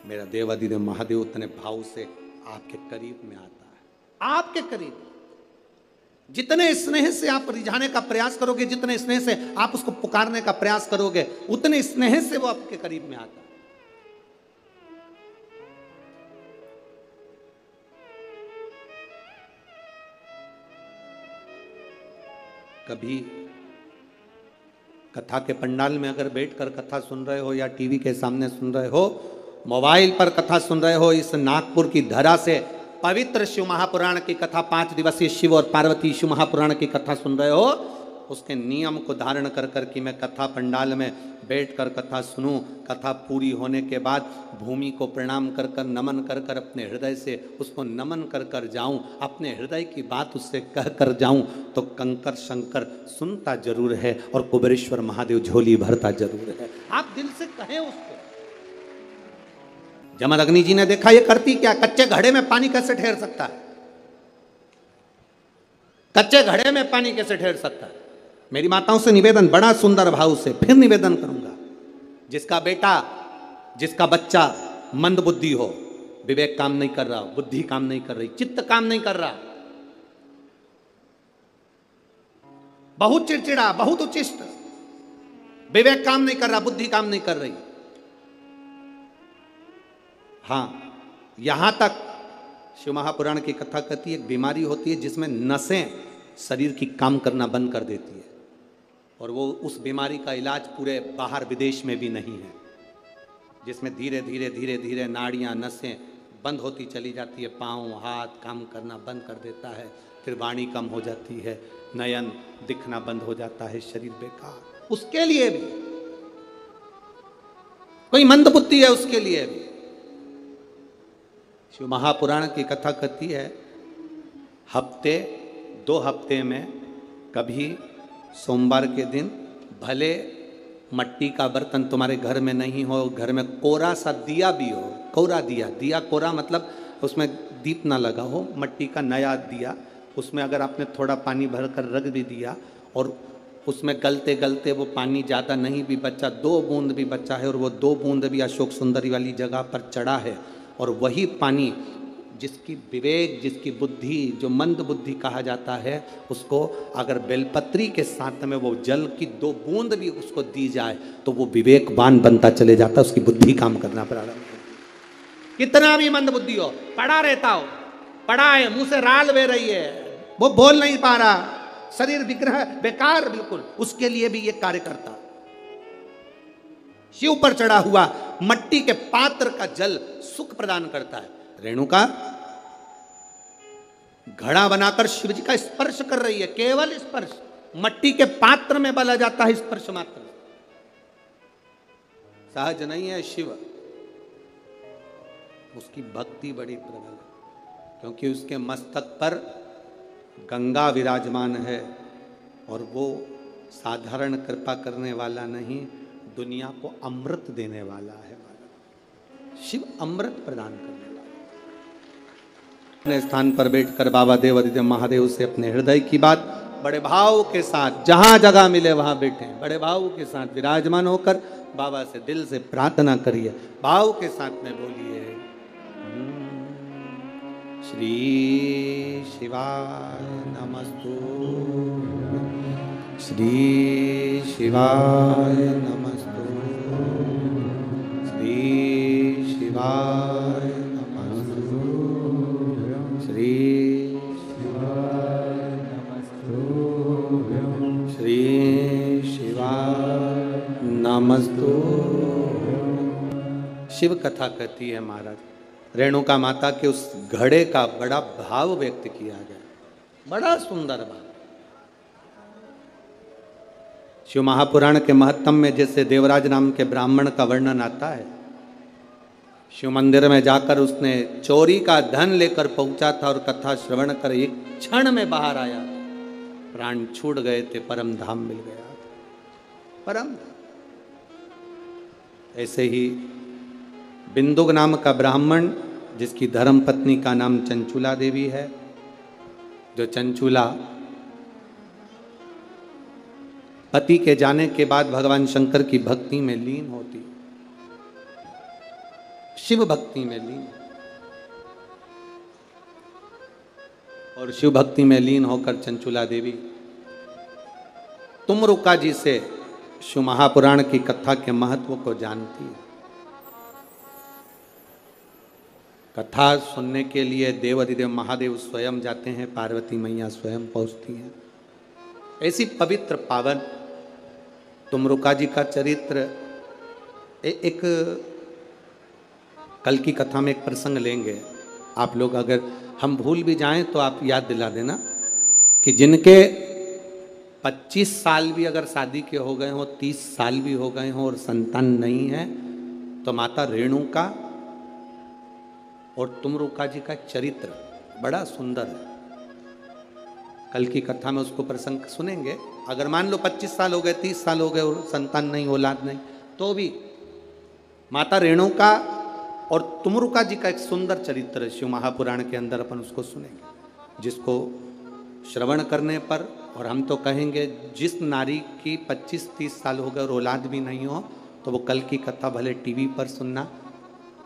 मेरा देवाधिदेव महादेव उतने भाव से आपके करीब में आता है, आपके करीब। जितने स्नेह से आप रिझाने का प्रयास करोगे, जितने स्नेह से आप उसको पुकारने का प्रयास करोगे, उतने स्नेह से वो आपके करीब में आता है। कभी कथा के पंडाल में अगर बैठकर कथा सुन रहे हो, या टीवी के सामने सुन रहे हो, मोबाइल पर कथा सुन रहे हो, इस नागपुर की धरा से पवित्र शिव महापुराण की कथा, 5 दिवसीय शिव और पार्वती शिव महापुराण की कथा सुन रहे हो, उसके नियम को धारण कर कर कि मैं कथा पंडाल में बैठकर कथा सुनूं, कथा पूरी होने के बाद भूमि को प्रणाम कर कर, नमन कर कर, अपने हृदय से उसको नमन कर कर जाऊं, अपने हृदय की बात उससे कह कर जाऊं, तो कंकर शंकर सुनता जरूर है और कुबेरेश्वर महादेव झोली भरता जरूर है। आप दिल से कहें उसको। जमदग्नि जी ने देखा ये करती क्या, कच्चे घड़े में पानी कैसे ठहर सकता है, कच्चे घड़े में पानी कैसे ठहर सकता है। मेरी माताओं से निवेदन, बड़ा सुंदर भाव से फिर निवेदन करूंगा, जिसका बेटा, जिसका बच्चा मंद बुद्धि हो, विवेक काम नहीं कर रहा हो, बुद्धि काम नहीं कर रही, चित्त काम नहीं कर रहा, बहुत चिड़चिड़ा, बहुत उचिष्ट, विवेक काम नहीं कर रहा, बुद्धि काम नहीं कर रही, हाँ, यहां तक शिव महापुराण की कथा कहती है एक बीमारी होती है जिसमें नसें शरीर की काम करना बंद कर देती है, और वो उस बीमारी का इलाज पूरे बाहर विदेश में भी नहीं है, जिसमें धीरे धीरे धीरे धीरे नाड़ियाँ, नसें बंद होती चली जाती है, पाँव हाथ काम करना बंद कर देता है, फिर वाणी कम हो जाती है, नयन दिखना बंद हो जाता है, शरीर बेकार। उसके लिए भी कोई मंदबुद्धि है, उसके लिए भी शिव महापुराण की कथा कहती है हफ्ते 2 हफ्ते में कभी सोमवार के दिन भले मट्टी का बर्तन तुम्हारे घर में नहीं हो, घर में कोरा सा दिया भी हो, कोरा दिया, दिया कोरा मतलब उसमें दीप ना लगा हो, मट्टी का नया दिया, उसमें अगर आपने थोड़ा पानी भरकर रख भी दिया और उसमें गलते गलते वो पानी ज़्यादा नहीं भी बचा, 2 बूंद भी बचा है, और वो 2 बूंद भी अशोक सुंदरी वाली जगह पर चढ़ा है, और वही पानी जिसकी विवेक, जिसकी बुद्धि, जो मंद बुद्धि कहा जाता है, उसको अगर बेलपत्री के साथ में वो जल की 2 बूंद भी उसको दी जाए तो वो विवेकवान बनता चले जाता, उसकी बुद्धि काम करना प्रारंभ। कितना भी मंद बुद्धि हो, पड़ा रहता हो, पड़ा है, मुंह से राल बह रही है, वो बोल नहीं पा रहा, शरीर विग्रह बेकार बिल्कुल, उसके लिए भी ये कार्य करता। शिव पर चढ़ा हुआ मट्टी के पात्र का जल सुख प्रदान करता है। रेणुका घड़ा बनाकर शिव जी का स्पर्श कर रही है, केवल स्पर्श, मट्टी के पात्र में बला जाता है स्पर्श मात्र, सहज नहीं है शिव। उसकी भक्ति बड़ी प्रबल है, क्योंकि उसके मस्तक पर गंगा विराजमान है, और वो साधारण कृपा करने वाला नहीं, दुनिया को अमृत देने वाला है। शिव अमृत प्रदान करने वाला। अपने स्थान पर बैठकर बाबा देवादिदेव महादेव से अपने हृदय की बात बड़े भाव के साथ, जहां जगह मिले वहां बैठे, बड़े भाव के साथ विराजमान होकर बाबा से दिल से प्रार्थना करिए, भाव के साथ में बोलिए, श्री शिवाय नमस्तु, श्री शिवाय नमस्तु, श्री शिवाय नमस्तु, श्री शिवाय नमस्तु, श्री शिवाय नमस्तु। शिव कथा कहती है महाराज, रेणुका माता के उस घड़े का बड़ा भाव व्यक्त किया गया, बड़ा सुंदर भाव। शिव महापुराण के महत्तम में जैसे देवराज नाम के ब्राह्मण का वर्णन आता है, शिव मंदिर में जाकर उसने चोरी का धन लेकर पहुंचा था और कथा श्रवण कर एक क्षण में बाहर आया, प्राण छूट गए थे, परम धाम मिल गया, परम धाम। ऐसे ही बिंदुक नाम का ब्राह्मण, जिसकी धर्म पत्नी का नाम चंचुला देवी है, जो चंचुला पति के जाने के बाद भगवान शंकर की भक्ति में लीन होती, शिव भक्ति में लीन। और शिव भक्ति में लीन होकर चंचुला देवी तुमरुका जी से शिव महापुराण की कथा के महत्व को जानती है। कथा सुनने के लिए देवाधिदेव महादेव स्वयं जाते हैं, पार्वती मैया स्वयं पहुंचती हैं। ऐसी पवित्र पावन तुमरुका जी का चरित्र एक कल की कथा में एक प्रसंग लेंगे। आप लोग अगर हम भूल भी जाएं तो आप याद दिला देना कि जिनके 25 साल भी अगर शादी के हो गए हों, 30 साल भी हो गए हों और संतान नहीं है, तो माता रेणुका और तुमरुका जी का चरित्र बड़ा सुंदर है। कल की कथा में उसको प्रसंग सुनेंगे। अगर मान लो 25 साल हो गए, 30 साल हो गए और संतान नहीं, औलाद नहीं, तो भी माता रेणुका और तुमरुका जी का एक सुंदर चरित्र शिव महापुराण के अंदर अपन उसको सुनेंगे, जिसको श्रवण करने पर, और हम तो कहेंगे जिस नारी की 25-30 साल हो गए और औलाद भी नहीं हो, तो वो कल की कथा भले टीवी पर सुनना,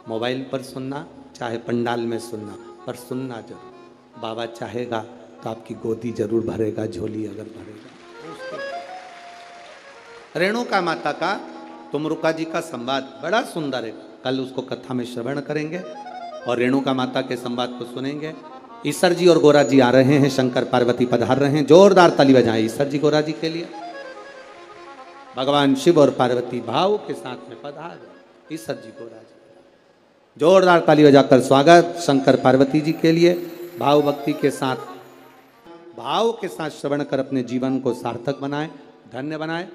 मोबाइल पर सुनना, चाहे पंडाल में सुनना, पर सुनना जरूर। बाबा चाहेगा तो आपकी गोदी जरूर भरेगा, झोली अगर भरेगा। रेणुका माता का तुमरुका जी का संवाद बड़ा सुंदर है। कल उसको कथा में श्रवण करेंगे और रेणुका माता के संवाद को सुनेंगे। ईश्वर जी और गोरा जी आ रहे हैं, शंकर पार्वती पधार रहे हैं। जोरदार ताली बजाएं ईश्वर जी गोरा जी के लिए। भगवान शिव और पार्वती भाव के साथ में पधार, ईश्वर जी गोरा जी। जोरदार ताली बजाकर स्वागत शंकर पार्वती जी के लिए। भाव भक्ति के साथ, भाव के साथ श्रवण कर अपने जीवन को सार्थक बनाएं, धन्य बनाएं।